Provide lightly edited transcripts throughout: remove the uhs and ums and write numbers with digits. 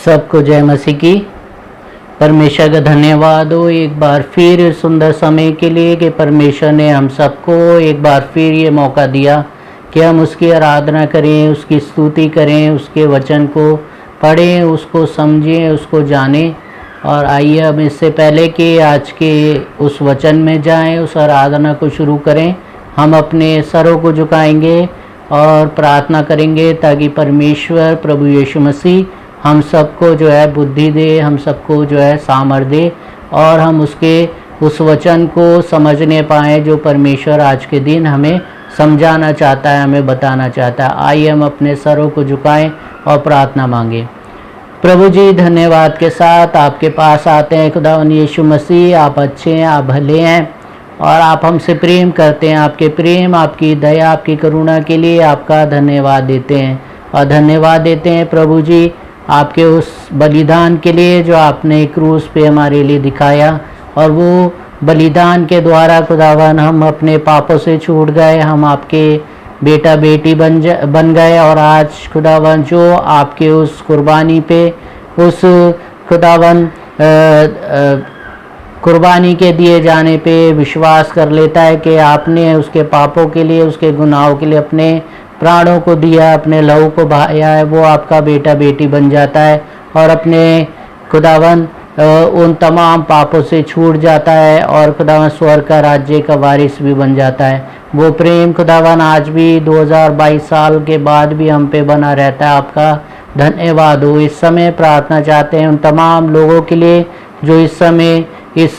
सबको जय मसीह की। परमेश्वर का धन्यवाद हो एक बार फिर इस सुंदर समय के लिए कि परमेश्वर ने हम सबको एक बार फिर ये मौका दिया कि हम उसकी आराधना करें, उसकी स्तुति करें, उसके वचन को पढ़ें, उसको समझें, उसको जानें। और आइए अब इससे पहले कि आज के उस वचन में जाएं, उस आराधना को शुरू करें, हम अपने सरों को झुकाएंगे और प्रार्थना करेंगे ताकि परमेश्वर प्रभु यीशु मसीह हम सबको जो है बुद्धि दे, हम सबको जो है सामर्थ्य दे और हम उसके उस वचन को समझने पाएँ जो परमेश्वर आज के दिन हमें समझाना चाहता है, हमें बताना चाहता है। आइए हम अपने सरों को झुकाएं और प्रार्थना मांगें। प्रभु जी, धन्यवाद के साथ आपके पास आते हैं खुदावन यीशु मसीह। आप अच्छे हैं, आप भले हैं और आप हमसे प्रेम करते हैं। आपके प्रेम, आपकी दया, आपकी करुणा के लिए आपका धन्यवाद देते हैं। और धन्यवाद देते हैं प्रभु जी आपके उस बलिदान के लिए जो आपने क्रूस पे हमारे लिए दिखाया। और वो बलिदान के द्वारा खुदावन हम अपने पापों से छूट गए, हम आपके बेटा बेटी बन गए। और आज खुदावन जो आपके उस कुर्बानी पे, उस खुदावन कुर्बानी के दिए जाने पे विश्वास कर लेता है कि आपने उसके पापों के लिए, उसके गुनाहों के लिए अपने प्राणों को दिया, अपने लहू को बहाया है, वो आपका बेटा बेटी बन जाता है और अपने खुदावन उन तमाम पापों से छूट जाता है और खुदावन स्वर्ग का राज्य का वारिस भी बन जाता है। वो प्रेम खुदावन आज भी 2022 साल के बाद भी हम पे बना रहता है। आपका धन्यवाद हो। इस समय प्रार्थना चाहते हैं उन तमाम लोगों के लिए जो इस समय इस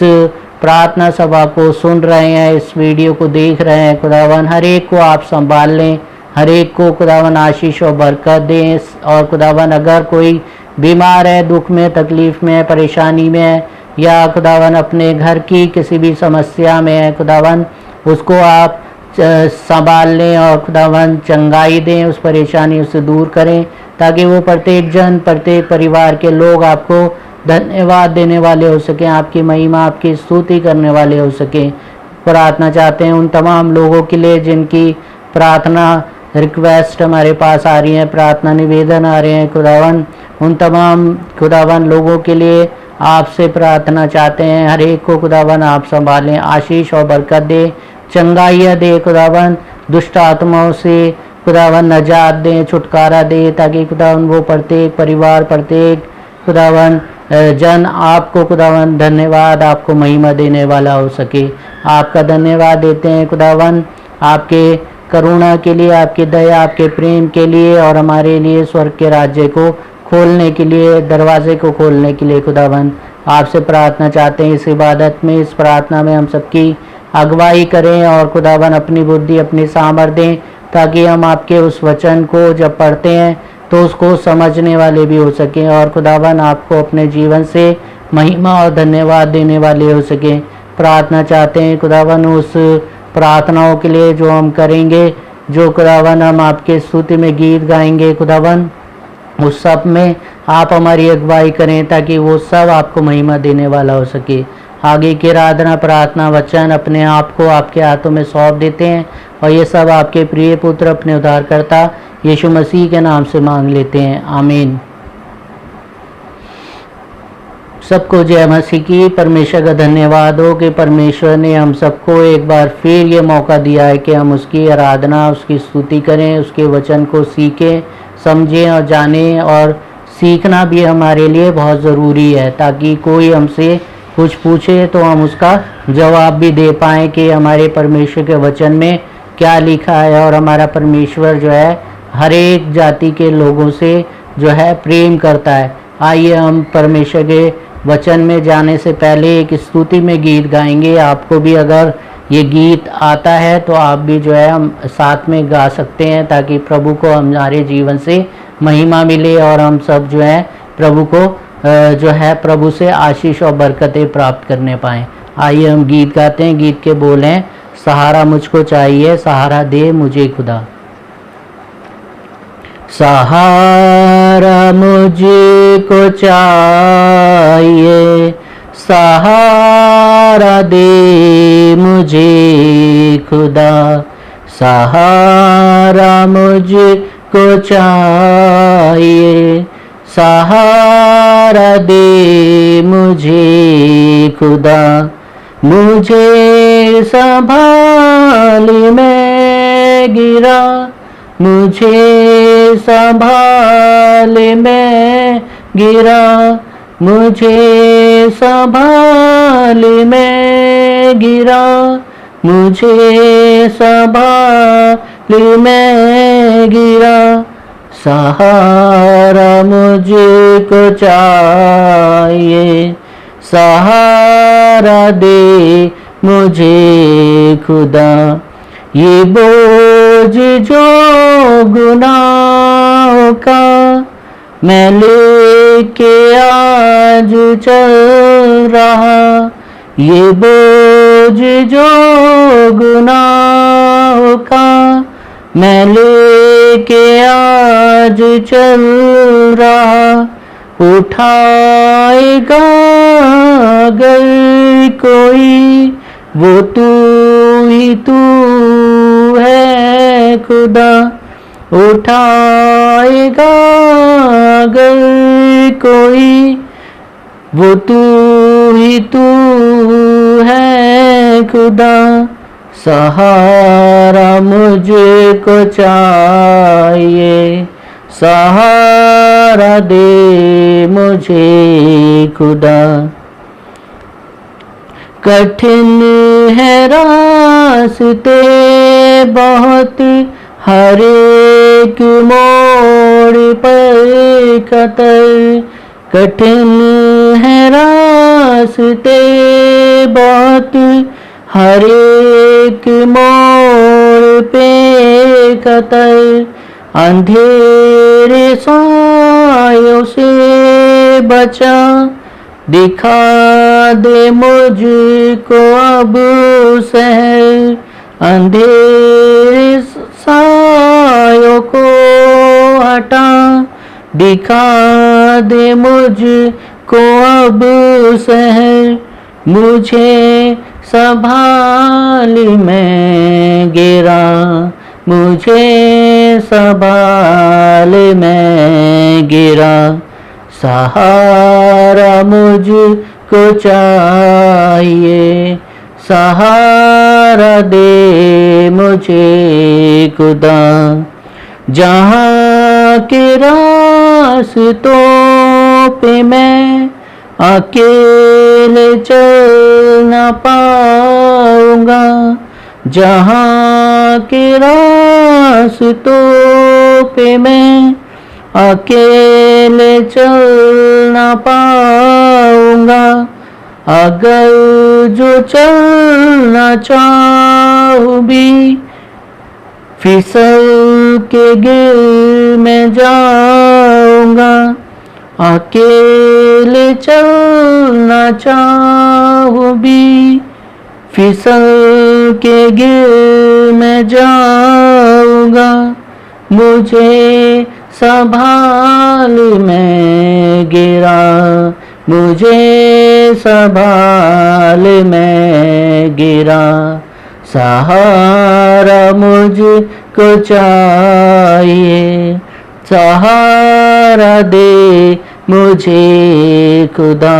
प्रार्थना सभा को सुन रहे हैं, इस वीडियो को देख रहे हैं। खुदावन हर एक को आप संभाल लें, हर एक को खुदावन आशीष और बरकत दें। और खुदावन अगर कोई बीमार है, दुख में, तकलीफ़ में, परेशानी में है या खुदावन अपने घर की किसी भी समस्या में है, खुदावन उसको आप संभाल लें और खुदावन चंगाई दें, उस परेशानी से दूर करें ताकि वो प्रत्येक जन, प्रत्येक परिवार के लोग आपको धन्यवाद देने वाले हो सकें, आपकी महिमा, आपकी स्तुति करने वाले हो सकें। प्रार्थना चाहते हैं उन तमाम लोगों के लिए जिनकी प्रार्थना रिक्वेस्ट हमारे पास आ रही है, प्रार्थना निवेदन आ रहे हैं। खुदावन उन तमाम खुदावन लोगों के लिए आपसे प्रार्थना चाहते हैं। हर एक को खुदावन आप संभालें, आशीष और बरकत दे, चंगाइयाँ दे, खुदावन दुष्ट आत्माओं से खुदावन नजात दें, छुटकारा दे ताकि खुदावन वो प्रत्येक परिवार, प्रत्येक खुदावन जन आपको खुदावन धन्यवाद, आपको महिमा देने वाला हो सके। आपका धन्यवाद देते हैं खुदावन आपके करुणा के लिए, आपकी दया, आपके प्रेम के लिए और हमारे लिए स्वर्ग के राज्य को खोलने के लिए, दरवाजे को खोलने के लिए खुदावन आपसे प्रार्थना चाहते हैं। इस इबादत में, इस प्रार्थना में हम सबकी अगुवाई करें और खुदावन अपनी बुद्धि, अपनी सामर्थ्य दें ताकि हम आपके उस वचन को जब पढ़ते हैं तो उसको समझने वाले भी हो सकें और खुदावन आपको अपने जीवन से महिमा और धन्यवाद देने वाले हो सकें। प्रार्थना चाहते हैं खुदावन उस प्रार्थनाओं के लिए जो हम करेंगे, जो खुदावन हम आपके स्तुति में गीत गाएंगे, खुदावन उस सब में आप हमारी अगुवाई करें ताकि वो सब आपको महिमा देने वाला हो सके। आगे की आराधना, प्रार्थना, वचन अपने आप को आपके हाथों में सौंप देते हैं और ये सब आपके प्रिय पुत्र अपने उद्धारकर्ता यीशु मसीह के नाम से मांग लेते हैं, आमीन। सबको जय मसीह की। परमेश्वर का धन्यवाद हो कि परमेश्वर ने हम सबको एक बार फिर ये मौका दिया है कि हम उसकी आराधना, उसकी स्तुति करें, उसके वचन को सीखें, समझें और जानें। और सीखना भी हमारे लिए बहुत ज़रूरी है ताकि कोई हमसे कुछ पूछे तो हम उसका जवाब भी दे पाएँ कि हमारे परमेश्वर के वचन में क्या लिखा है। और हमारा परमेश्वर जो है हर एक जाति के लोगों से जो है प्रेम करता है। आइए हम परमेश्वर के वचन में जाने से पहले एक स्तुति में गीत गाएंगे। आपको भी अगर ये गीत आता है तो आप भी जो है हम साथ में गा सकते हैं ताकि प्रभु को हमारे जीवन से महिमा मिले और हम सब जो है प्रभु को जो है प्रभु से आशीष और बरकतें प्राप्त करने पाएँ। आइए हम गीत गाते हैं। गीत के बोल हैं, सहारा मुझको चाहिए, सहारा दे मुझे खुदा। सहारा मुझको चाहिए, सहारा दे मुझे खुदा। सहारा मुझको चाहिए, सहारा दे मुझे खुदा, मुझे संभाल मैं गिरा, मुझे संभाल मैं गिरा, मुझे संभाल मैं गिरा, मुझे संभाल मैं गिरा। सहारा मुझको चाहिए, सहारा दे मुझे खुदा, ये बोझ जो गुनाहों का मैं लेके आज चल रहा, ये बोझ जो गुनाहों का मैं लेके आज चल रहा, उठाएगा अगर कोई वो तू ही तू है खुदा, उठाएगा अगर कोई वो तू ही तू है खुदा। सहारा मुझको चाहिए, सहारा दे मुझे खुदा। कठिन है रास्ते बहुत, हर एक मोड़ पर खतर, कठिन है रास्ते बहुत, हर एक मोड़ पे खतर, अंधेरे सायों से बचा, दिखा दे मुझको अब शहर, अंधेरे सायों को हटा, दिखा दे मुझको अब शहर, मुझे संभाल मैं गिरा, मुझे संभाल मैं गिरा। सहारा मुझको चाहिए, सहारा दे मुझे खुदा। जहाँ के रास्तों पे मैं अकेले चल न पाऊंगा, जहाँ के रास्तों पे मैं अकेले चल न पाऊंगा, अगर जो चलना चाहूँ भी फिसल के गिर मैं जाऊंगा, अकेले चलना चाहूँ भी फिसल के गिर मैं जाऊंगा, मुझे संभाल मैं गिरा, मुझे संभाल मैं गिरा। सहारा मुझको चाहिए, सहारा दे मुझे खुदा।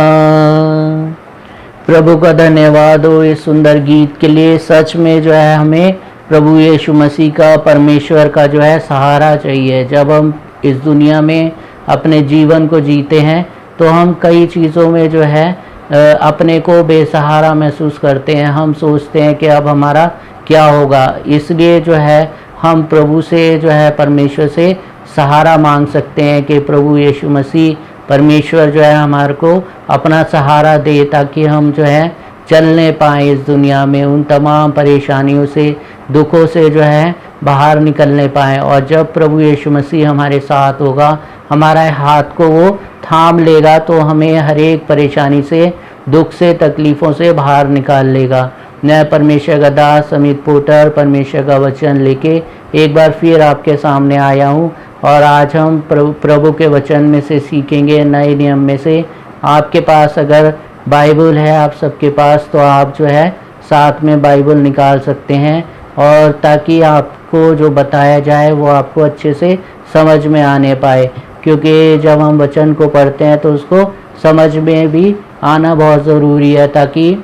प्रभु का धन्यवाद हो इस सुंदर गीत के लिए। सच में जो है हमें प्रभु यीशु मसीह का, परमेश्वर का जो है सहारा चाहिए। जब हम इस दुनिया में अपने जीवन को जीते हैं तो हम कई चीज़ों में जो है अपने को बेसहारा महसूस करते हैं। हम सोचते हैं कि अब हमारा क्या होगा, इसलिए जो है हम प्रभु से जो है परमेश्वर से सहारा मांग सकते हैं कि प्रभु यीशु मसीह परमेश्वर जो है हमारे को अपना सहारा दे, ताकि हम जो है चलने पाएँ इस दुनिया में, उन तमाम परेशानियों से, दुखों से जो है बाहर निकलने पाएँ। और जब प्रभु यीशु मसीह हमारे साथ होगा, हमारे हाथ को वो थाम लेगा, तो हमें हर एक परेशानी से, दुख से, तकलीफ़ों से बाहर निकाल लेगा। मैं परमेश्वर का दास अमित पोटर परमेश्वर का वचन लेके एक बार फिर आपके सामने आया हूँ। और आज हम प्रभु के वचन में से सीखेंगे, नए नियम में से। आपके पास अगर बाइबल है आप सबके पास, तो आप जो है साथ में बाइबल निकाल सकते हैं, और ताकि आपको जो बताया जाए वो आपको अच्छे से समझ में आने पाए। क्योंकि जब हम वचन को पढ़ते हैं तो उसको समझ में भी आना बहुत ज़रूरी है, ताकि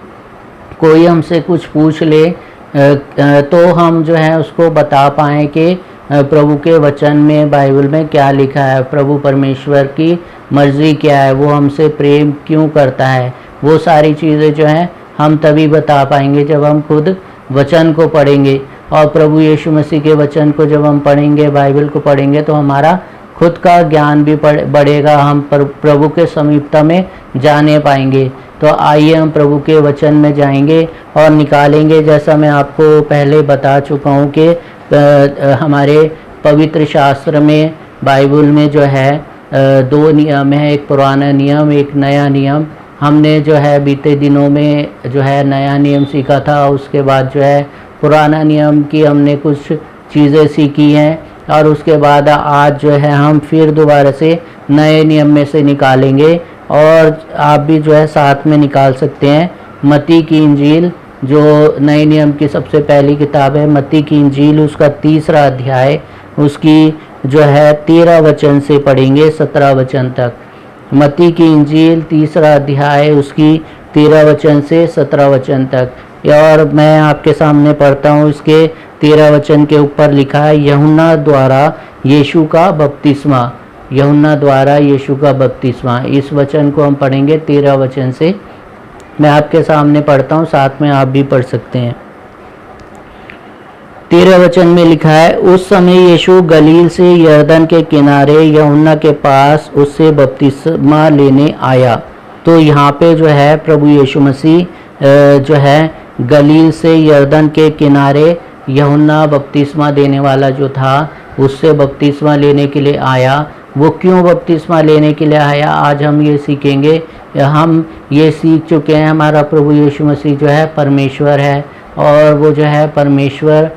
कोई हमसे कुछ पूछ ले तो हम जो है उसको बता पाएँ कि प्रभु के वचन में, बाइबल में क्या लिखा है, प्रभु परमेश्वर की मर्ज़ी क्या है, वो हमसे प्रेम क्यों करता है। वो सारी चीज़ें जो हैं हम तभी बता पाएंगे जब हम खुद वचन को पढ़ेंगे। और प्रभु यीशु मसीह के वचन को जब हम पढ़ेंगे, बाइबल को पढ़ेंगे, तो हमारा खुद का ज्ञान भी बढ़ेगा, हम प्रभु के समीपता में जाने पाएंगे। तो आइए हम प्रभु के वचन में जाएंगे और निकालेंगे, जैसा मैं आपको पहले बता चुका हूँ कि हमारे पवित्र शास्त्र में, बाइबल में जो है दो नियम है, एक पुराना नियम, एक नया नियम। हमने जो है बीते दिनों में जो है नया नियम सीखा था, उसके बाद जो है पुराना नियम की हमने कुछ चीज़ें सीखी हैं, और उसके बाद आज जो है हम फिर दोबारा से नए नियम में से निकालेंगे। और आप भी जो है साथ में निकाल सकते हैं। मत्ती की इंजील जो नए नियम की सबसे पहली किताब है, मत्ती की इंजील, उसका 3रा अध्याय, उसकी जो है 13 वचन से पढ़ेंगे 17 वचन तक। मत्ती की इंजील 3रा अध्याय, उसकी 13 वचन से 17 वचन तक। और मैं आपके सामने पढ़ता हूँ। इसके 13 वचन के ऊपर लिखा है, यूहन्ना द्वारा यीशु का बपतिस्मा। यूहन्ना द्वारा यीशु का बपतिस्मा, इस वचन को हम पढ़ेंगे 13 वचन से। मैं आपके सामने पढ़ता हूँ, साथ में आप भी पढ़ सकते हैं। 13 वचन में लिखा है, उस समय यीशु गलील से यरदन के किनारे यूहन्ना के पास उससे बपतिस्मा लेने आया। तो यहाँ पे जो है प्रभु यीशु मसीह जो है गलील से यरदन के किनारे यूहन्ना बपतिस्मा देने वाला जो था, उससे बपतिस्मा लेने के लिए आया। वो क्यों बपतिस्मा लेने के लिए आया, आज हम ये सीखेंगे। हम ये सीख चुके हैं, हमारा प्रभु यीशु मसीह जो है परमेश्वर है, और वो जो है परमेश्वर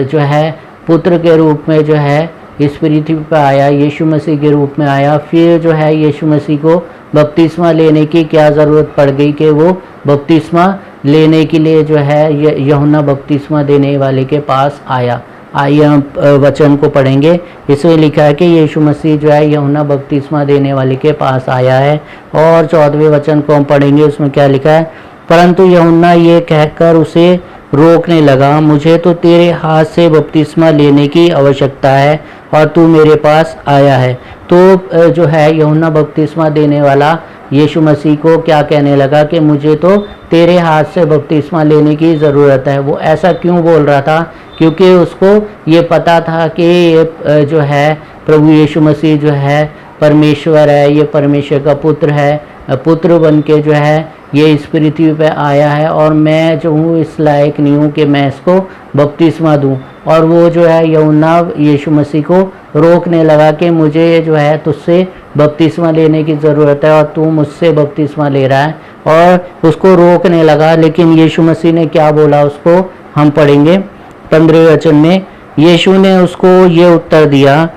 जो है पुत्र के रूप में जो है इस पृथ्वी पर आया, यीशु मसीह के रूप में आया। फिर जो है यीशु मसीह को बपतिस्मा लेने की क्या ज़रूरत पड़ गई कि वो बपतिस्मा लेने के लिए जो है यूहन्ना बपतिस्मा देने वाले के पास आया। आइए हम वचन को पढ़ेंगे। इसमें लिखा है कि यीशु मसीह जो है यूहन्ना बपतिस्मा देने वाले के पास आया है। और 14वें वचन को हम पढ़ेंगे, उसमें क्या लिखा है, परंतु यूहन्ना ये कहकर उसे रोकने लगा, मुझे तो तेरे हाथ से बपतिस्मा लेने की आवश्यकता है और तू मेरे पास आया है। तो जो है यूहन्ना बपतिस्मा देने वाला यीशु मसीह को क्या कहने लगा कि मुझे तो तेरे हाथ से बपतिस्मा लेने की ज़रूरत है। वो ऐसा क्यों बोल रहा था, क्योंकि उसको ये पता था कि ये जो है प्रभु यीशु मसीह जो है परमेश्वर है, ये परमेश्वर का पुत्र है, पुत्र बन के जो है ये इस पृथ्वी पे आया है, और मैं जो हूँ इस लायक नहीं हूँ कि मैं इसको बपतिस्मा दूँ। और वो जो है यूहन्ना यीशु मसीह को रोकने लगा कि मुझे जो है तुझसे बपतिस्मा लेने की ज़रूरत है और तू मुझसे बपतिस्मा ले रहा है, और उसको रोकने लगा। लेकिन यीशु मसीह ने क्या बोला, उसको हम पढ़ेंगे 15वें वचन में। यीशु ने उसको ये उत्तर दिया,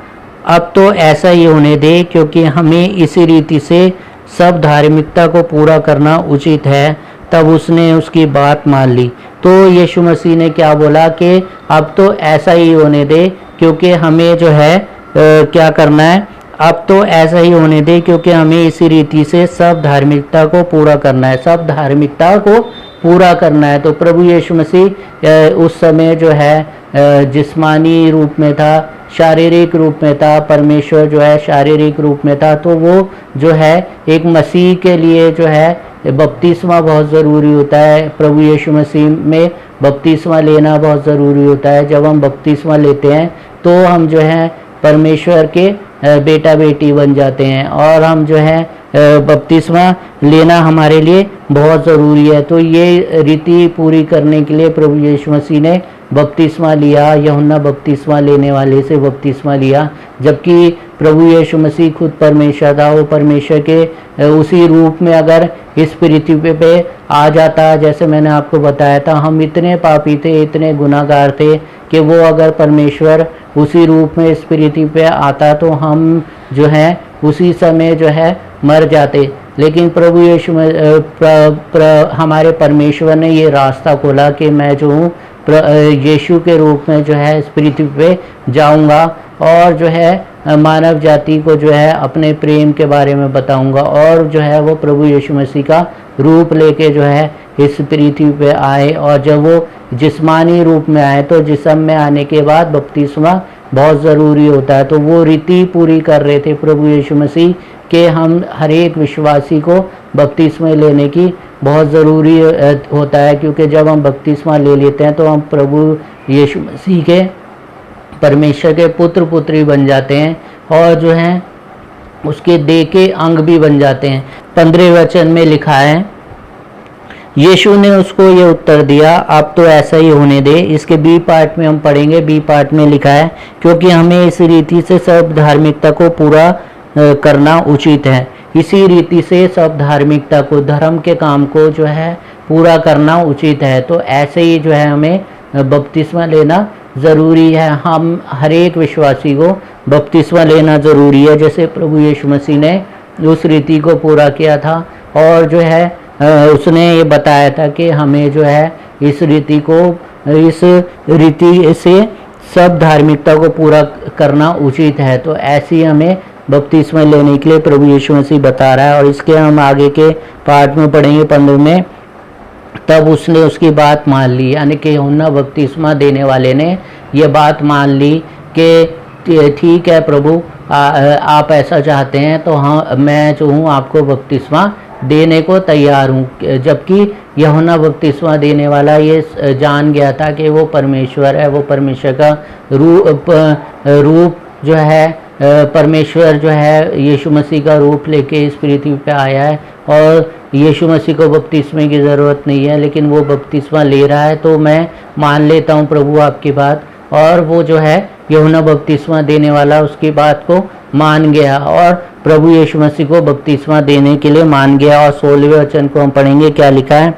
अब तो ऐसा ही होने दे, क्योंकि हमें इसी रीति से सब धार्मिकता को पूरा करना उचित है। तब उसने उसकी बात मान ली। तो यीशु मसीह ने क्या बोला कि अब तो ऐसा ही होने दे, क्योंकि हमें जो है क्या करना है, अब तो ऐसा ही होने दे, क्योंकि हमें इसी रीति से सब धार्मिकता को पूरा करना है, सब धार्मिकता को पूरा करना है। तो प्रभु यीशु मसीह उस समय जो है जिस्मानी रूप में था, शारीरिक रूप में था, परमेश्वर जो है शारीरिक रूप में था। तो वो जो है एक मसीह के लिए जो है बपतिस्मा बहुत ज़रूरी होता है। प्रभु यीशु मसीह में बपतिस्मा लेना बहुत ज़रूरी होता है। जब हम बपतिस्मा लेते हैं तो हम जो है परमेश्वर के बेटा बेटी बन जाते हैं, और हम जो है बपतिस्मा लेना हमारे लिए बहुत ज़रूरी है। तो ये रीति पूरी करने के लिए प्रभु यीशु मसीह ने बपतिस्मा लिया, यूहन्ना बपतिस्मा लेने वाले से बपतिस्मा लिया। जबकि प्रभु यीशु मसीह खुद परमेश्वर था, वो परमेश्वर के उसी रूप में अगर इस पृथ्वी पे आ जाता, जैसे मैंने आपको बताया था, हम इतने पापी थे, इतने गुनाहगार थे कि वो अगर परमेश्वर उसी रूप में इस पृथ्वी पे आता तो हम जो है उसी समय जो है मर जाते। लेकिन प्रभु यीशु हमारे परमेश्वर ने ये रास्ता खोला कि मैं जो हूँ यीशु के रूप में जो है इस पृथ्वी पे जाऊँगा, और जो है मानव जाति को जो है अपने प्रेम के बारे में बताऊंगा। और जो है वो प्रभु यीशु मसीह का रूप लेके जो है इस पृथ्वी पे आए, और जब वो जिस्मानी रूप में आए तो जिस्म में आने के बाद बपतिस्मा बहुत ज़रूरी होता है। तो वो रीति पूरी कर रहे थे प्रभु यीशु मसीह के हम हर एक विश्वासी को बपतिस्मा लेने की बहुत ज़रूरी होता है, क्योंकि जब हम बपतिस्मा ले लेते हैं तो हम प्रभु यीशु मसीह के परमेश्वर के पुत्र पुत्री बन जाते हैं, और जो है उसके देह के अंग भी बन जाते हैं। 15वें वचन में लिखा है, यीशु ने उसको ये उत्तर दिया, अब तो ऐसा ही होने दे। इसके बी पार्ट में हम पढ़ेंगे। बी पार्ट में लिखा है, क्योंकि हमें इस रीति से सब धार्मिकता को पूरा करना उचित है। इसी रीति से सब धार्मिकता को, धर्म के काम को जो है पूरा करना उचित है। तो ऐसे ही जो है हमें बपतिस्मा लेना ज़रूरी है। हम हर एक विश्वासी को बपतिस्मा लेना ज़रूरी है, जैसे प्रभु यीशु मसीह ने उस रीति को पूरा किया था, और जो है उसने ये बताया था कि हमें जो है इस रीति से सब धार्मिकता को पूरा करना उचित है। तो ऐसी हमें बपतिस्मा लेने के लिए प्रभु यीशु मसीह बता रहा है। और इसके हम आगे के पार्ट में पढ़ेंगे 15 में। तब उसने उसकी बात मान ली, यानी कि यूहन्ना बपतिस्मा देने वाले ने ये बात मान ली कि ठीक है प्रभु, आप ऐसा चाहते हैं तो हाँ, मैं जो हूँ आपको बपतिस्मा देने को तैयार हूँ। जबकि यूहन्ना बपतिस्मा देने वाला ये जान गया था कि वो परमेश्वर है, वो परमेश्वर का रूप जो है, परमेश्वर जो है यीशु मसीह का रूप लेके इस पृथ्वी पे आया है, और यीशु मसीह को बपतिस्मे की ज़रूरत नहीं है, लेकिन वो बपतिस्मा ले रहा है। तो मैं मान लेता हूँ प्रभु आपकी बात। और वो जो है यूहन्ना बपतिस्मा देने वाला उसकी बात को मान गया, और प्रभु यीशु मसीह को बपतिस्मा देने के लिए मान गया। और 16वें वचन को हम पढ़ेंगे, क्या लिखा है,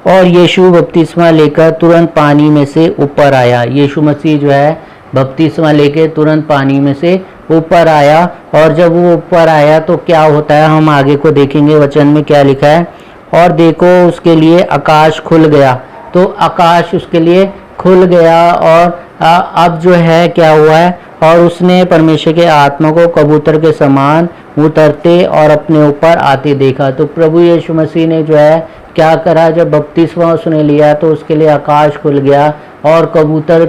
और यीशु बपतिस्मा लेकर तुरंत पानी में से ऊपर आया। यीशु मसीह जो है बपतिस्मा लेके तुरंत पानी में से ऊपर आया, और जब वो ऊपर आया तो क्या होता है हम आगे को देखेंगे। वचन में क्या लिखा है, और देखो उसके लिए आकाश खुल गया। तो आकाश उसके लिए खुल गया, और अब जो है क्या हुआ है, और उसने परमेश्वर के आत्मा को कबूतर के समान उतरते और अपने ऊपर आते देखा। तो प्रभु यीशु मसीह ने जो है क्या करा, जब बपतिस्मा उसने लिया तो उसके लिए आकाश खुल गया, और कबूतर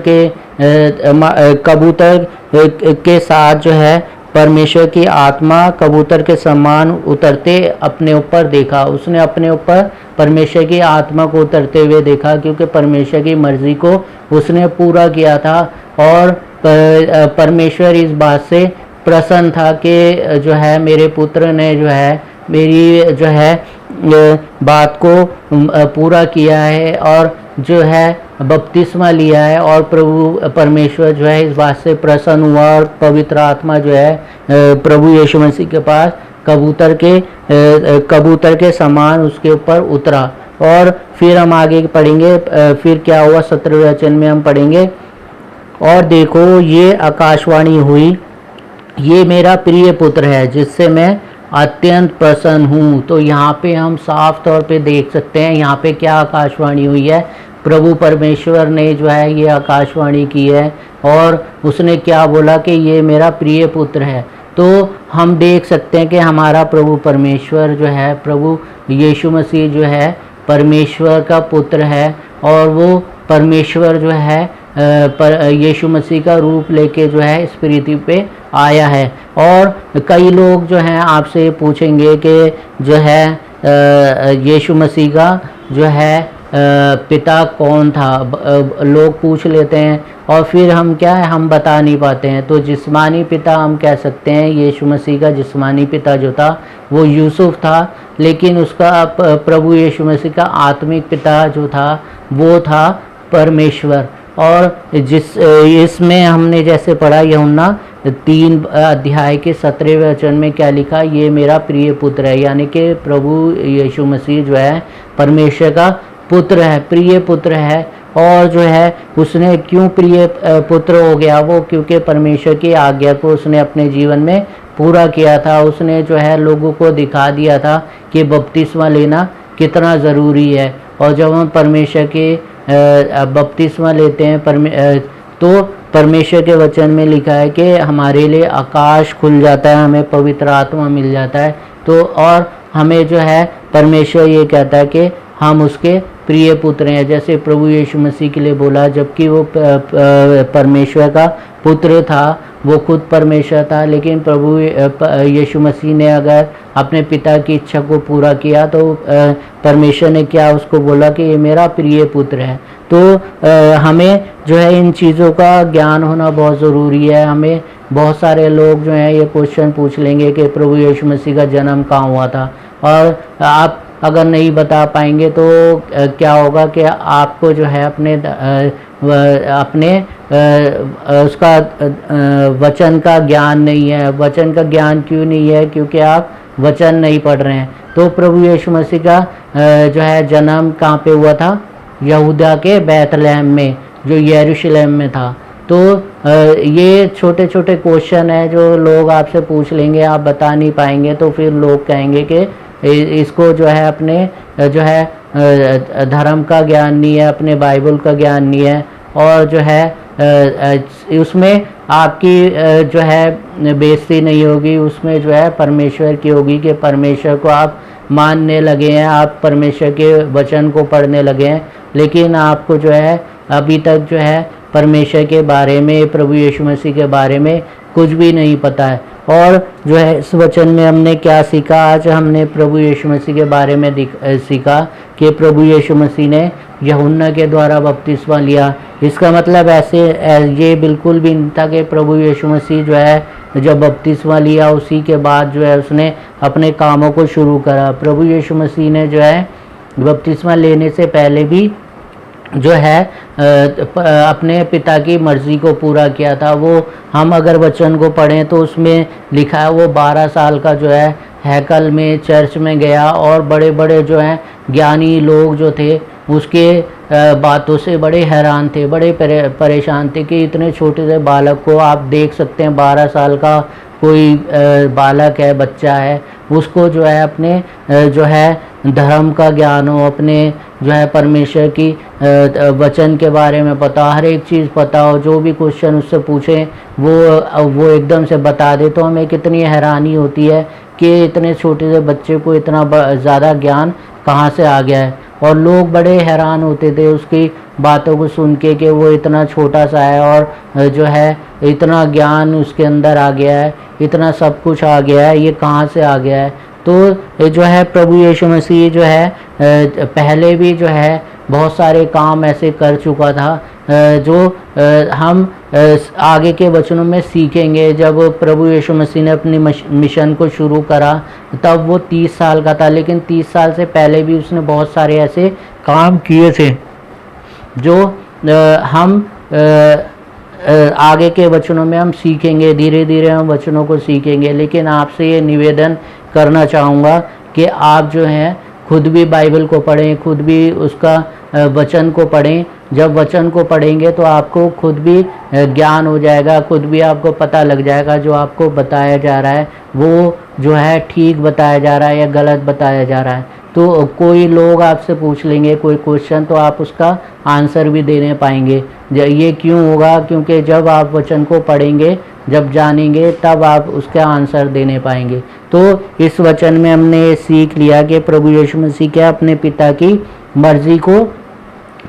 के साथ जो है परमेश्वर की आत्मा कबूतर के समान उतरते अपने ऊपर देखा। उसने अपने ऊपर परमेश्वर की आत्मा को उतरते हुए देखा, क्योंकि परमेश्वर की मर्जी को उसने पूरा किया था, और परमेश्वर इस बात से प्रसन्न था कि जो है मेरे पुत्र ने जो है मेरी जो है बात को पूरा किया है, और जो है बपतिस्मा लिया है, और प्रभु परमेश्वर जो है इस बात से प्रसन्न हुआ, और पवित्र आत्मा जो है प्रभु यीशु मसीह के पास कबूतर के समान उसके ऊपर उतरा। और फिर हम आगे पढ़ेंगे, फिर क्या हुआ 17वें वचन में हम पढ़ेंगे, और देखो ये आकाशवाणी हुई, ये मेरा प्रिय पुत्र है जिससे मैं अत्यंत प्रसन्न हूँ। तो यहाँ पे हम साफ तौर पे देख सकते हैं, यहाँ पे क्या आकाशवाणी हुई है, प्रभु परमेश्वर ने जो है ये आकाशवाणी की है, और उसने क्या बोला कि ये मेरा प्रिय पुत्र है। तो हम देख सकते हैं कि हमारा प्रभु परमेश्वर जो है, प्रभु यीशु मसीह जो है परमेश्वर का पुत्र है, और वो परमेश्वर जो है यीशु मसीह का रूप लेके जो है इस पृथ्वी पे आया है। और कई लोग जो हैं आपसे पूछेंगे कि जो है यीशु मसीह का जो है पिता कौन था, लोग पूछ लेते हैं, और फिर हम क्या है हम बता नहीं पाते हैं। तो जिस्मानी पिता हम कह सकते हैं, यीशु मसीह का जिस्मानी पिता जो था वो यूसुफ था, लेकिन उसका प्रभु यीशु मसीह का आत्मिक पिता जो था वो था परमेश्वर। और इसमें हमने जैसे पढ़ा यूहन्ना 3 अध्याय के 17वें वचन में क्या लिखा, ये मेरा प्रिय पुत्र है, यानी कि प्रभु यीशु मसीह जो है परमेश्वर का पुत्र है, प्रिय पुत्र है। और जो है उसने क्यों प्रिय पुत्र हो गया वो, क्योंकि परमेश्वर की आज्ञा को उसने अपने जीवन में पूरा किया था। उसने जो है लोगों को दिखा दिया था कि बपतिस्मा लेना कितना ज़रूरी है। और जब हम परमेश्वर के बपतिस्मा लेते हैं तो परमेश्वर के वचन में लिखा है कि हमारे लिए आकाश खुल जाता है, हमें पवित्र आत्मा मिल जाता है। तो और हमें जो है परमेश्वर ये कहता है कि हम उसके प्रिय पुत्र हैं, जैसे प्रभु यीशु मसीह के लिए बोला, जबकि वो परमेश्वर का पुत्र था, वो खुद परमेश्वर था, लेकिन प्रभु यीशु मसीह ने अगर अपने पिता की इच्छा को पूरा किया तो परमेश्वर ने क्या उसको बोला कि ये मेरा प्रिय पुत्र है। तो हमें जो है इन चीज़ों का ज्ञान होना बहुत ज़रूरी है। हमें बहुत सारे लोग जो हैं ये क्वेश्चन पूछ लेंगे कि प्रभु यीशु मसीह का जन्म कहाँ हुआ था, और आप अगर नहीं बता पाएंगे तो क्या होगा कि आपको जो है अपने उसका वचन का ज्ञान नहीं है। वचन का ज्ञान क्यों नहीं है? क्योंकि आप वचन नहीं पढ़ रहे हैं। तो प्रभु यीशु मसीह का जो है जन्म कहाँ पे हुआ था? यहूदा के बैतलहम में, जो यरूशलेम में था। तो ये छोटे छोटे क्वेश्चन है जो लोग आपसे पूछ लेंगे, आप बता नहीं पाएंगे, तो फिर लोग कहेंगे कि इसको जो है अपने जो है धर्म का ज्ञान नहीं है, अपने बाइबल का ज्ञान नहीं है, और जो है उसमें आपकी जो है बेइज्जती नहीं होगी, उसमें जो है परमेश्वर की होगी कि परमेश्वर को आप मानने लगे हैं, आप परमेश्वर के वचन को पढ़ने लगे हैं, लेकिन आपको जो है अभी तक जो है परमेश्वर के बारे में, प्रभु यीशु मसीह के बारे में कुछ भी नहीं पता है। और जो है इस वचन में हमने क्या सीखा? आज हमने प्रभु यीशु मसीह के बारे में सीखा कि प्रभु यीशु मसीह ने यूहन्ना के द्वारा बपतिस्मा लिया। इसका मतलब ऐसे ये बिल्कुल भी नहीं था कि प्रभु यीशु मसीह जो है जब बपतिस्मा लिया उसी के बाद जो है उसने अपने कामों को शुरू करा। प्रभु यीशु मसीह ने जो है बपतिस्मा लेने से पहले भी जो है अपने पिता की मर्ज़ी को पूरा किया था। वो हम अगर वचन को पढ़ें तो उसमें लिखा है वो 12 साल का जो है हैकल में, चर्च में गया, और बड़े बड़े जो हैं ज्ञानी लोग जो थे उसके बातों से बड़े हैरान थे, बड़े परेशान थे कि इतने छोटे से बालक को आप देख सकते हैं, 12 साल का कोई बालक है, बच्चा है, उसको जो है अपने जो है धर्म का ज्ञान हो, अपने जो है परमेश्वर की वचन के बारे में पता, हर एक चीज़ पता हो, जो भी क्वेश्चन उससे पूछें वो एकदम से बता दे। तो हमें कितनी हैरानी होती है कि इतने छोटे से बच्चे को इतना ज़्यादा ज्ञान कहाँ से आ गया है। और लोग बड़े हैरान होते थे उसकी बातों को सुन के कि वो इतना छोटा सा है और जो है इतना ज्ञान उसके अंदर आ गया है, इतना सब कुछ आ गया है, ये कहाँ से आ गया है। तो जो है प्रभु यीशु मसीह जो है पहले भी जो है बहुत सारे काम ऐसे कर चुका था जो हम आगे के वचनों में सीखेंगे। जब प्रभु यीशु मसीह ने अपनी मिशन को शुरू करा तब वो 30 साल का था, लेकिन 30 साल से पहले भी उसने बहुत सारे ऐसे काम किए थे जो हम आगे के वचनों में हम सीखेंगे। धीरे धीरे हम वचनों को सीखेंगे, लेकिन आपसे ये निवेदन करना चाहूँगा कि आप जो हैं खुद भी बाइबल को पढ़ें, खुद भी उसका वचन को पढ़ें। जब वचन को पढ़ेंगे तो आपको खुद भी ज्ञान हो जाएगा, खुद भी आपको पता लग जाएगा जो आपको बताया जा रहा है वो जो है ठीक बताया जा रहा है या गलत बताया जा रहा है। तो कोई लोग आपसे पूछ लेंगे कोई क्वेश्चन तो आप उसका आंसर भी देने पाएंगे। ये क्यों होगा? क्योंकि जब आप वचन को पढ़ेंगे, जब जानेंगे, तब आप उसका आंसर देने पाएंगे। तो इस वचन में हमने सीख लिया कि प्रभु यीशु मसीह क्या अपने पिता की मर्जी को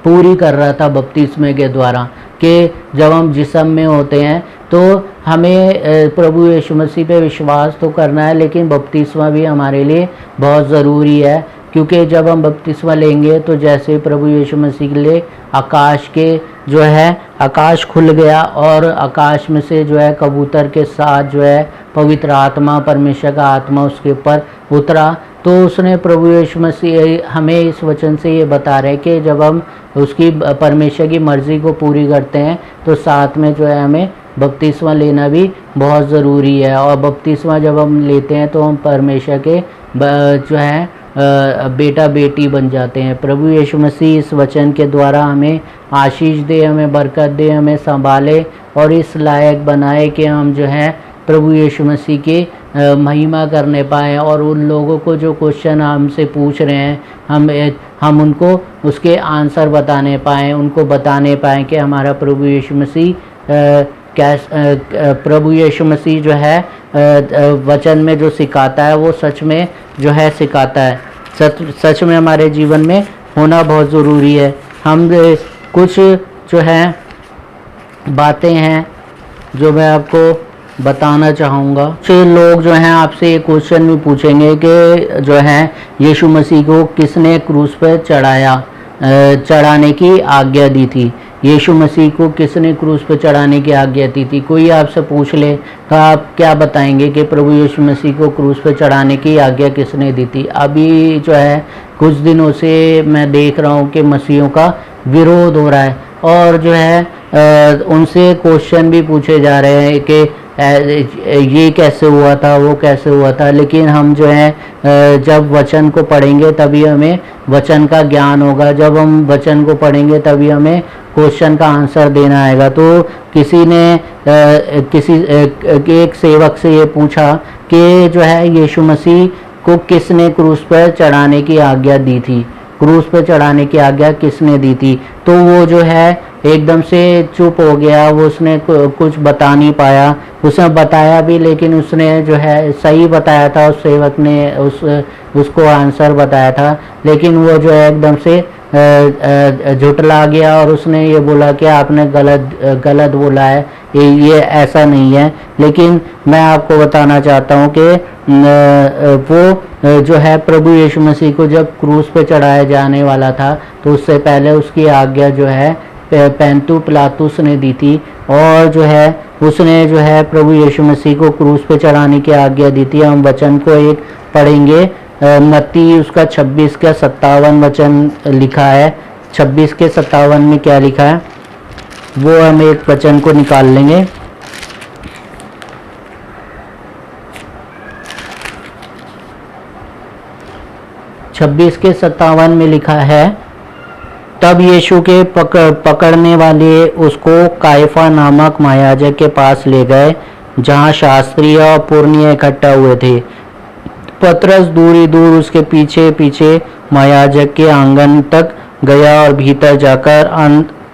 पूरी कर रहा था बपतिस्मे के द्वारा, कि जब हम जिस्म में होते हैं तो हमें प्रभु यीशु मसीह पे विश्वास तो करना है, लेकिन बपतिस्मा भी हमारे लिए बहुत ज़रूरी है। क्योंकि जब हम बपतिस्मा लेंगे तो जैसे प्रभु यीशु मसीह के लिए आकाश के जो है आकाश खुल गया और आकाश में से जो है कबूतर के साथ जो है पवित्र आत्मा, परमेश्वर का आत्मा उसके ऊपर उतरा। तो उसने प्रभु यीशु मसीह हमें इस वचन से ये बता रहे कि जब हम उसकी परमेश्वर की मर्ज़ी को पूरी करते हैं तो साथ में जो है हमें बपतिस्मा लेना भी बहुत ज़रूरी है। और बपतिस्मा जब हम लेते हैं तो हम परमेश्वर के जो है बेटा बेटी बन जाते हैं। प्रभु यीशु मसीह इस वचन के द्वारा हमें आशीष दे, हमें बरकत दे, हमें संभाले और इस लायक बनाए कि हम जो है प्रभु यीशु मसीह की महिमा करने पाएँ, और उन लोगों को जो क्वेश्चन हमसे पूछ रहे हैं हम उनको उसके आंसर बताने पाएँ, उनको बताने पाएँ कि हमारा प्रभु यीशु मसीह प्रभु यीशु मसीह जो है वचन में जो सिखाता है वो सच में जो है सिखाता है, सच में हमारे जीवन में होना बहुत ज़रूरी है। हम कुछ जो है बातें हैं जो मैं आपको बताना चाहूँगा। कुछ लोग जो हैं आपसे ये क्वेश्चन भी पूछेंगे कि जो है यीशु मसीह को किसने क्रूस पर चढ़ाने की आज्ञा दी थी, यीशु मसीह को किसने क्रूस पर चढ़ाने की आज्ञा दी थी। कोई आपसे पूछ ले तो आप क्या बताएंगे कि प्रभु यीशु मसीह को क्रूस पर चढ़ाने की आज्ञा किसने दी थी। अभी जो है कुछ दिनों से मैं देख रहा हूँ कि मसीहों का विरोध हो रहा है, और जो है उनसे क्वेश्चन भी पूछे जा रहे हैं कि ये कैसे हुआ था, वो कैसे हुआ था। लेकिन हम जो है जब वचन को पढ़ेंगे तभी हमें वचन का ज्ञान होगा, जब हम वचन को पढ़ेंगे तभी हमें क्वेश्चन का आंसर देना आएगा। तो किसी ने एक सेवक से ये पूछा कि जो है यीशु मसीह को किसने क्रूस पर चढ़ाने की आज्ञा दी थी, क्रूस पर चढ़ाने की आज्ञा किसने दी थी। तो वो जो है एकदम से चुप हो गया, वो उसने कुछ बता नहीं पाया। उसने बताया भी लेकिन उसने जो है सही बताया था, उस सेवक ने उसको आंसर बताया था, लेकिन वो जो है एकदम से झुटला गया और उसने ये बोला कि आपने गलत बोला है, ये ऐसा नहीं है। लेकिन मैं आपको बताना चाहता हूँ कि वो जो है प्रभु यीशु मसीह को जब क्रूस पे चढ़ाया जाने वाला था तो उससे पहले उसकी आज्ञा जो है पैंतु पिलातुस ने दी थी, और जो है उसने जो है प्रभु यीशु मसीह को क्रूस पे चढ़ाने की आज्ञा दी थी। हम वचन को एक पढ़ेंगे, मत्ती उसका 26 का 57 वचन लिखा है। 26 के 57 में क्या लिखा है वो हम एक वचन को निकाल लेंगे। छब्बीस के 57 में लिखा है, तब यीशु के पकड़ने वाले उसको कायफा नामक महायाजक के पास ले गए, जहाँ शास्त्री और पुरनिये इकट्ठा हुए थे। पतरस दूरी दूर उसके पीछे पीछे महायाजक के आंगन तक गया और भीतर जाकर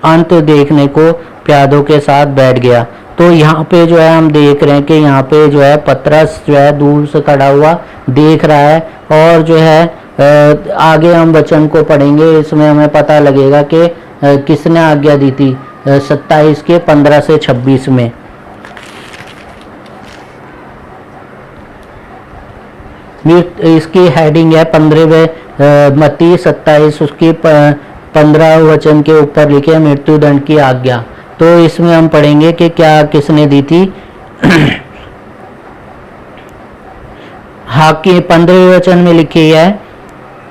अंत देखने को प्यादों के साथ बैठ गया। तो यहाँ पे जो है हम देख रहे हैं कि यहाँ पे जो है पतरस जो है दूर से खड़ा हुआ देख रहा है, और जो है आगे हम वचन को पढ़ेंगे, इसमें हमें पता लगेगा कि किसने आज्ञा दी थी। 27 के 15 से 26 में इसकी हेडिंग है 15वें मत्ती 27 उसकी 15 वचन के ऊपर लिखे मृत्युदंड की आज्ञा। तो इसमें हम पढ़ेंगे कि क्या किसने दी थी। हाकिम 15वें वचन में लिखी है,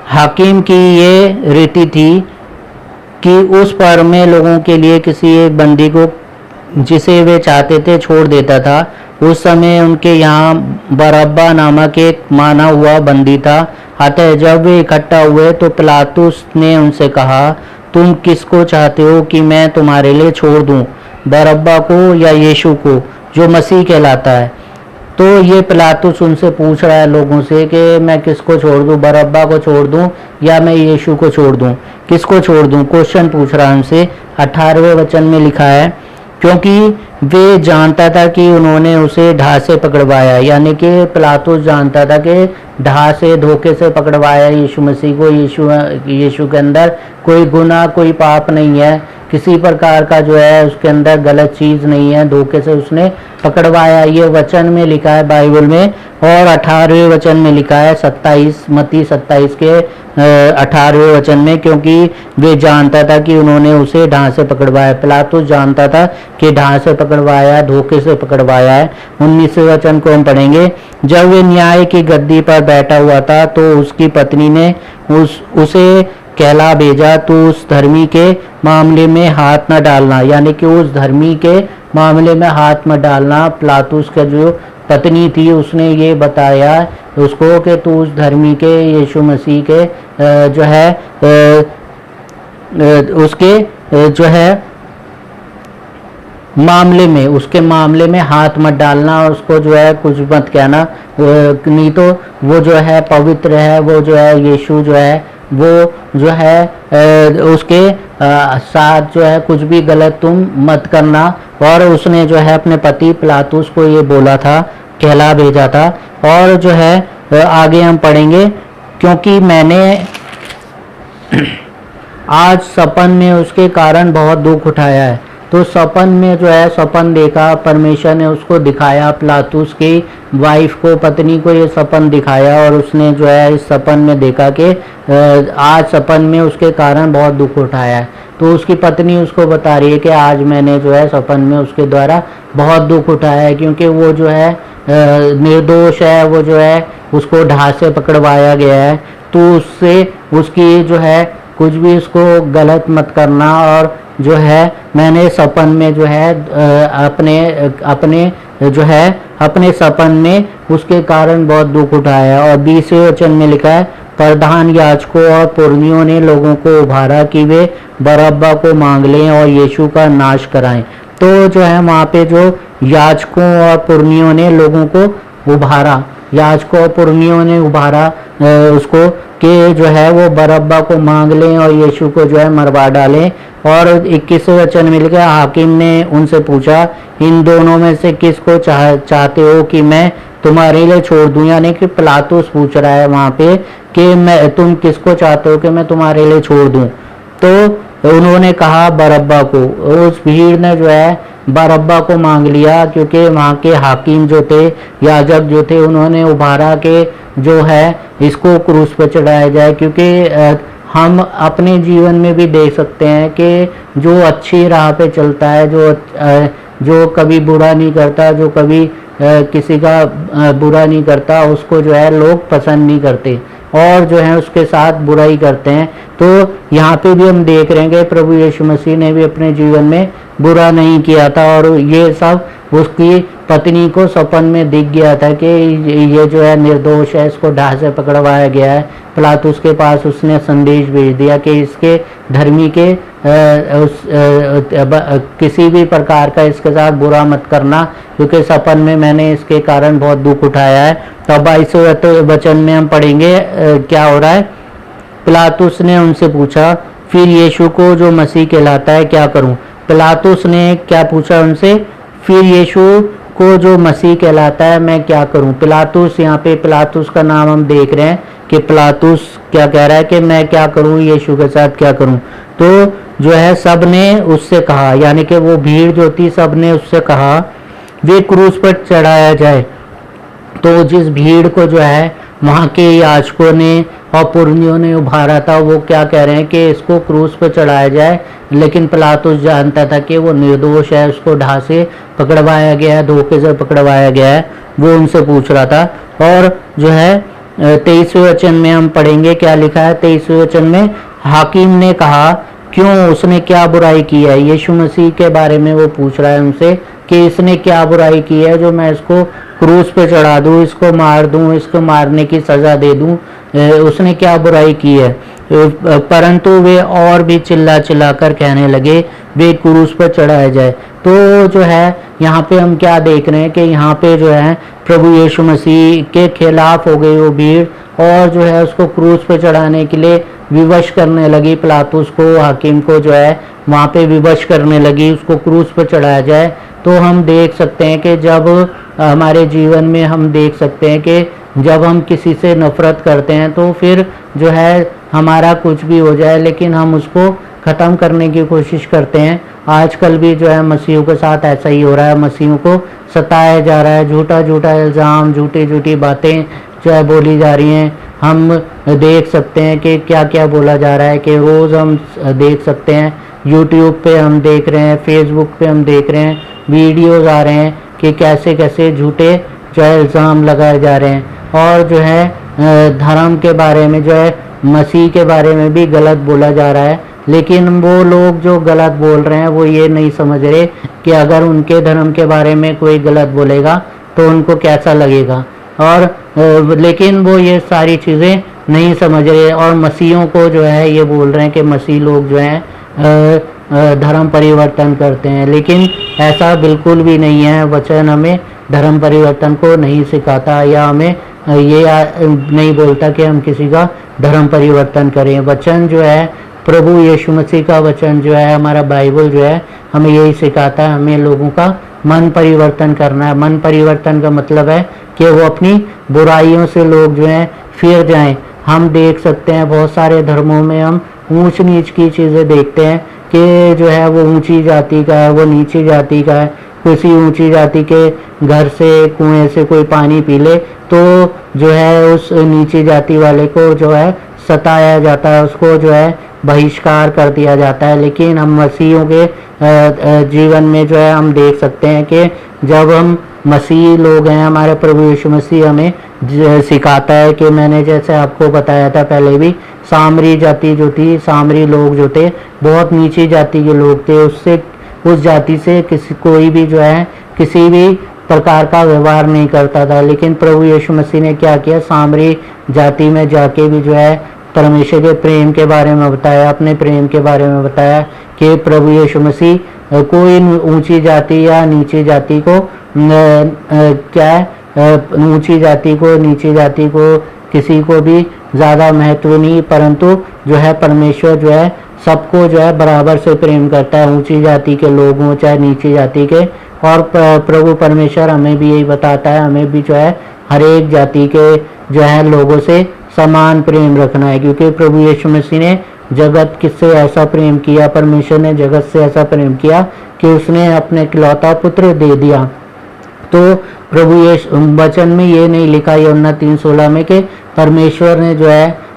हाकिम की ये रीति थी कि उस पर में लोगों के लिए किसी एक बंदी को जिसे वे चाहते थे छोड़ देता था। उस समय उनके यहाँ बरअब्बा नामक एक माना हुआ बंदी था। अतः जब वे इकट्ठा हुए तो पिलातुस ने उनसे कहा, तुम किसको चाहते हो कि मैं तुम्हारे लिए छोड़ दूं, बरअब्बा को या यीशु को जो मसीह कहलाता है। तो ये पिलातुस उनसे पूछ रहा है लोगों से कि मैं किसको छोड़ दूं, बरअब्बा को छोड़ दूं या मैं यीशु को छोड़ दूं, किसको छोड़ दूं, क्वेश्चन पूछ रहा है उनसे। 18वें वचन में लिखा है, क्योंकि वे जानता था कि उन्होंने उसे ढा से पकड़वाया, यानी कि पिलातुस जानता था कि ढा से धोखे से पकड़वाया यीशु मसीह को। यीशु के अंदर कोई गुनाह कोई पाप नहीं है, किसी प्रकार का जो है उसके अंदर गलत चीज़ नहीं है, धोखे से उसने पकड़वाया। ये वचन में लिखा है बाइबल में। और 18वें वचन में लिखा है 27 मत्ती 27 के 18वें वचन में, क्योंकि वे जानता था कि उन्होंने उसे ढांस से पकड़वाया। पिलातुस जानता था कि ढांस से पकड़वाया, धोखे से पकड़वाया है। 19वें वचन को हम पढ़ेंगे, जब वे न्याय की गद्दी पर बैठा हुआ था तो उसकी पत्नी ने उसे कहला भेजा, तू उस धर्मी के मामले में हाथ न डालना, यानी कि उस धर्मी के मामले में हाथ मत डालना। पिलातुस का जो पत्नी थी उसने ये बताया उसको कि तू उस धर्मी के यीशु मसीह के जो है उसके जो है मामले में, उसके मामले में हाथ मत डालना और उसको जो है कुछ मत कहना, नहीं तो वो जो है पवित्र है, वो जो है यीशु जो है वो जो है उसके साथ जो है कुछ भी गलत तुम मत करना। और उसने जो है अपने पति पिलातुस को ये बोला था, कहला भेजा था। और जो है आगे हम पढ़ेंगे, क्योंकि मैंने आज सपन में उसके कारण बहुत दुख उठाया है। तो सपन में जो है सपन देखा, परमेश्वर ने उसको दिखाया, पिलातुस की वाइफ को, पत्नी को ये सपन दिखाया और उसने जो है इस सपन में देखा कि आज सपन में उसके कारण बहुत दुख उठाया है। तो उसकी पत्नी उसको बता रही है कि आज मैंने जो है सपन में उसके द्वारा बहुत दुख उठाया है, क्योंकि वो जो है निर्दोष है, वो जो है उसको ढाल से पकड़वाया गया है। तो उससे उसकी जो है कुछ भी उसको गलत मत करना। और जो है मैंने सपन में जो है अपने सपन में उसके कारण बहुत दुख उठाया। और 20वें वचन में लिखा है, प्रधान याजकों और पुरनियों ने लोगों को उभारा कि वे बरअब्बा को मांग लें और यीशु का नाश कराएं। तो जो है वहाँ पे जो याजकों और पुरनियों ने लोगों को उभारा, याजकों और पुरनियों ने उभारा उसको कि जो है वो बरअब्बा को मांग लें और यीशु को जो है मरवा डालें। और 21वें वचन में लिखा, हाकिम ने उनसे पूछा, इन दोनों में से किसको चाहते हो कि मैं तुम्हारे लिए छोड़ दूं? यानी कि पिलातुस पूछ रहा है वहाँ पे कि तुम किसको चाहते हो कि मैं तुम्हारे लिए छोड़ दूं? तो उन्होंने कहा बरअब्बा को। उस भीड़ ने जो है बरअब्बा को मांग लिया, क्योंकि वहाँ के हाकिम जो थे, याजक जो थे, उन्होंने उभारा के जो है इसको क्रूस पर चढ़ाया जाए। क्योंकि हम अपने जीवन में भी देख सकते हैं कि जो अच्छी राह पे चलता है, जो कभी बुरा नहीं करता, जो कभी किसी का बुरा नहीं करता, उसको जो है लोग पसंद नहीं करते और जो है उसके साथ बुराई करते हैं। तो यहाँ पे भी हम देख रहे हैं कि प्रभु यीशु मसीह ने भी अपने जीवन में बुरा नहीं किया था और ये सब उसकी पत्नी को सपन में दिख गया था कि ये जो है निर्दोष है, इसको ढाल से पकड़वाया गया है। पिलातुस के पास उसने संदेश भेज दिया कि इसके धर्मी के किसी भी प्रकार का इसके साथ बुरा मत करना, क्योंकि सपन में मैंने इसके कारण बहुत दुख उठाया है। तो 22वें वचन में हम पढ़ेंगे क्या हो रहा है। पिलातुस ने उनसे पूछा, फिर यीशु को जो मसीह कहलाता है क्या करूं? पिलातुस ने क्या पूछा उनसे? फिर यीशु को जो मसीह कहलाता है मैं क्या करूं? पिलातुस, यहाँ पे पिलातुस का नाम हम देख रहे हैं कि पिलातुस क्या कह रहा है कि मैं क्या करूं, यीशु के साथ क्या करूं? तो जो है सब ने उससे कहा, यानी कि वो भीड़ जो थी सब ने उससे कहा वे क्रूस पर चढ़ाया जाए। तो जिस भीड़ को जो है वहाँ के याजकों ने और पुरनियों ने उभारा था, वो क्या कह रहे हैं कि इसको क्रूस पर चढ़ाया जाए। लेकिन पिलातुस जानता था कि वो निर्दोष है, उसको ढाल से पकड़वाया गया है, धोखे से पकड़वाया गया है, वो उनसे पूछ रहा था। और जो है 23वें वचन में हम पढ़ेंगे क्या लिखा है। 23वें वचन में, हाकिम ने कहा, क्यों, उसने क्या बुराई की है? यीशु मसीह के बारे में वो पूछ रहा है उनसे कि इसने क्या बुराई की है जो मैं इसको क्रूस पे चढ़ा दूं, इसको मार दूं, इसको मारने की सज़ा दे दूं? उसने क्या बुराई की है? परंतु वे और भी चिल्ला चिल्ला कर कहने लगे वे क्रूस पर चढ़ाया जाए। तो जो है यहाँ पे हम क्या देख रहे हैं कि यहाँ पे जो है प्रभु यीशु मसीह के खिलाफ हो गई वो भीड़ और जो है उसको क्रूस पे चढ़ाने के लिए विवश करने लगी। पिलातुस को, हाकिम को जो है वहाँ पे विवश करने लगी उसको क्रूस पे चढ़ाया जाए। तो हम देख सकते हैं कि जब हमारे जीवन में हम देख सकते हैं कि जब हम किसी से नफरत करते हैं तो फिर जो है हमारा कुछ भी हो जाए लेकिन हम उसको ख़त्म करने की कोशिश करते हैं। आजकल भी जो है मसीहों के साथ ऐसा ही हो रहा है, मसीहों को सताया जा रहा है, झूठा झूठा इल्ज़ाम, झूठी झूठी बातें जो है बोली जा रही हैं। हम देख सकते हैं कि क्या क्या बोला जा रहा है कि रोज़ हम देख सकते हैं, यूट्यूब पे हम देख रहे हैं, फेसबुक पे हम देख रहे हैं, वीडियोज़ आ रहे हैं कि कैसे कैसे झूठे जो है इल्ज़ाम लगाए जा रहे हैं। और जो है धर्म के बारे में जो है मसीह के बारे में भी गलत बोला जा रहा है। लेकिन वो लोग जो गलत बोल रहे हैं वो ये नहीं समझ रहे कि अगर उनके धर्म के बारे में कोई गलत बोलेगा तो उनको कैसा लगेगा। और लेकिन वो ये सारी चीज़ें नहीं समझ रहे और मसीहों को जो है ये बोल रहे हैं कि मसीह लोग जो हैं धर्म परिवर्तन करते हैं, लेकिन ऐसा बिल्कुल भी नहीं है। वचन हमें धर्म परिवर्तन को नहीं सिखाता या हमें ये नहीं बोलता कि हम किसी का धर्म परिवर्तन करें। वचन जो है प्रभु यीशु मसीह का वचन जो है, हमारा बाइबल जो है, हमें यही सिखाता है, हमें लोगों का मन परिवर्तन करना है। मन परिवर्तन का मतलब है कि वो अपनी बुराइयों से लोग जो हैं फिर जाएं। हम देख सकते हैं बहुत सारे धर्मों में हम ऊंच नीच की चीज़ें देखते हैं कि जो है वो ऊंची जाति का है, वो नीची जाति का है। किसी ऊंची जाति के घर से कुएं से कोई पानी पी ले तो जो है उस नीची जाति वाले को जो है सताया जाता है, उसको जो है बहिष्कार कर दिया जाता है। लेकिन हम मसीहियों के जीवन में जो है हम देख सकते हैं कि जब हम मसीही लोग हैं, हमारे प्रभु यीशु मसीह हमें सिखाता है कि मैंने जैसे आपको बताया था पहले भी, सामरी जाति जो थी, सामरी लोग जो थे बहुत नीची जाति के लोग थे। उससे उस जाति से कोई भी जो है किसी भी प्रकार का व्यवहार नहीं करता था। लेकिन प्रभु यीशु मसीह ने क्या किया, सामरी जाति में जाके भी जो है परमेश्वर के प्रेम के बारे में बताया, अपने प्रेम के बारे में बताया कि प्रभु यीशु मसीह कोई ऊंची जाति या नीची जाति को क्या है, ऊंची जाति को नीची जाति को किसी को भी ज़्यादा महत्व नहीं, परंतु जो है परमेश्वर जो है सबको जो है बराबर से प्रेम करता है, ऊंची जाति के लोग हों चाहे नीची जाति के। और प्रभु परमेश्वर हमें भी यही बताता है, हमें भी जो है हर एक जाति के जो है लोगों से समान प्रेम रखना है, क्योंकि प्रभु यीशु मसीह ने जगत किससे ऐसा प्रेम किया, परमेश्वर ने जगत से ऐसा प्रेम किया कि उसने अपने इकलौता पुत्र दे दिया। तो प्रभु यीशु वचन में ये नहीं लिखा यूहन्ना 3:16 में कि परमेश्वर ने जो है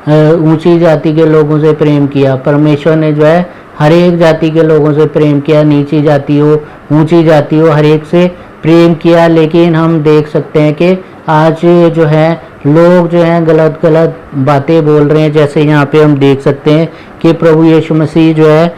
ऊंची जाति के लोगों से प्रेम किया। परमेश्वर ने जो है हर एक जाति के लोगों से प्रेम किया, नीची जाति हो ऊंची जाति हो, हर एक से प्रेम किया। लेकिन हम देख सकते हैं कि आज जो है लोग जो हैं गलत गलत बातें बोल रहे हैं। जैसे यहाँ पे हम देख सकते हैं कि प्रभु यीशु मसीह जो है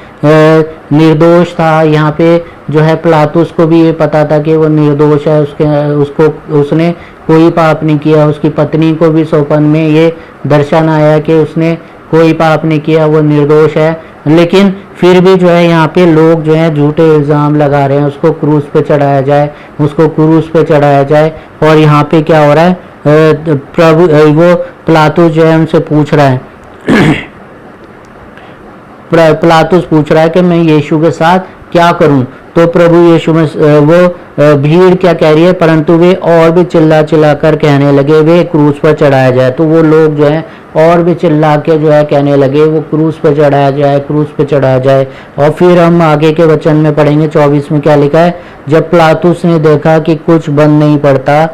निर्दोष था। यहाँ पे जो है पिलातुस को भी ये पता था कि वो निर्दोष है, उसने कोई पाप नहीं किया। उसकी पत्नी को भी सोपन में ये दर्शन आया कि उसने कोई पाप नहीं किया, वो निर्दोष है। लेकिन फिर भी जो है यहाँ पे लोग जो है झूठे इल्ज़ाम लगा रहे हैं, उसको क्रूस पे चढ़ाया जाए, उसको क्रूस पे चढ़ाया जाए। और यहाँ पे क्या हो रहा है, प्रभु वो पिलातुस जो है उनसे पूछ रहा है पिलातुस पूछ रहा है कि मैं यीशु के साथ क्या करूं। तो प्रभु यीशु में वो भीड़ क्या कह रही है, परंतु वे और भी चिल्ला चिल्ला कर कहने लगे वे क्रूस पर चढ़ाया जाए। तो वो लोग जो है और भी चिल्ला के जो है कहने लगे वो क्रूस पर चढ़ाया जाए, क्रूस पर चढ़ाया जाए। और फिर हम आगे के वचन में पढ़ेंगे 24 में क्या लिखा है, जब पिलातुस ने देखा कि कुछ बंद नहीं पड़ता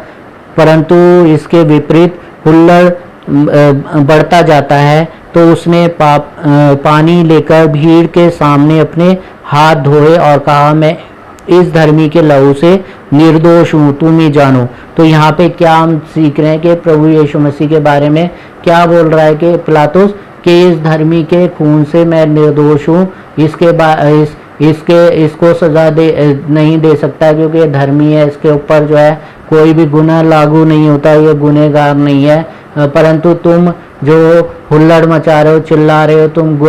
परंतु इसके विपरीत हुल्लड़ बढ़ता जाता है, तो उसने पानी लेकर भीड़ के सामने अपने हाथ धोए और कहा मैं इस धर्मी के लहू से निर्दोष हूँ, तुम ही जानो। तो यहाँ पे क्या हम सीख रहे हैं कि प्रभु यीशु मसीह के बारे में क्या बोल रहा है कि पिलातुस कि इस धर्मी के खून से मैं निर्दोष हूँ, इसको सजा नहीं दे सकता क्योंकि ये धर्मी है, इसके ऊपर जो है कोई भी गुनाह लागू नहीं होता, ये गुनहगार नहीं है। परंतु तुम जो हुल्लड़ मचा रहे हो, चिल्ला रहे हो, तुम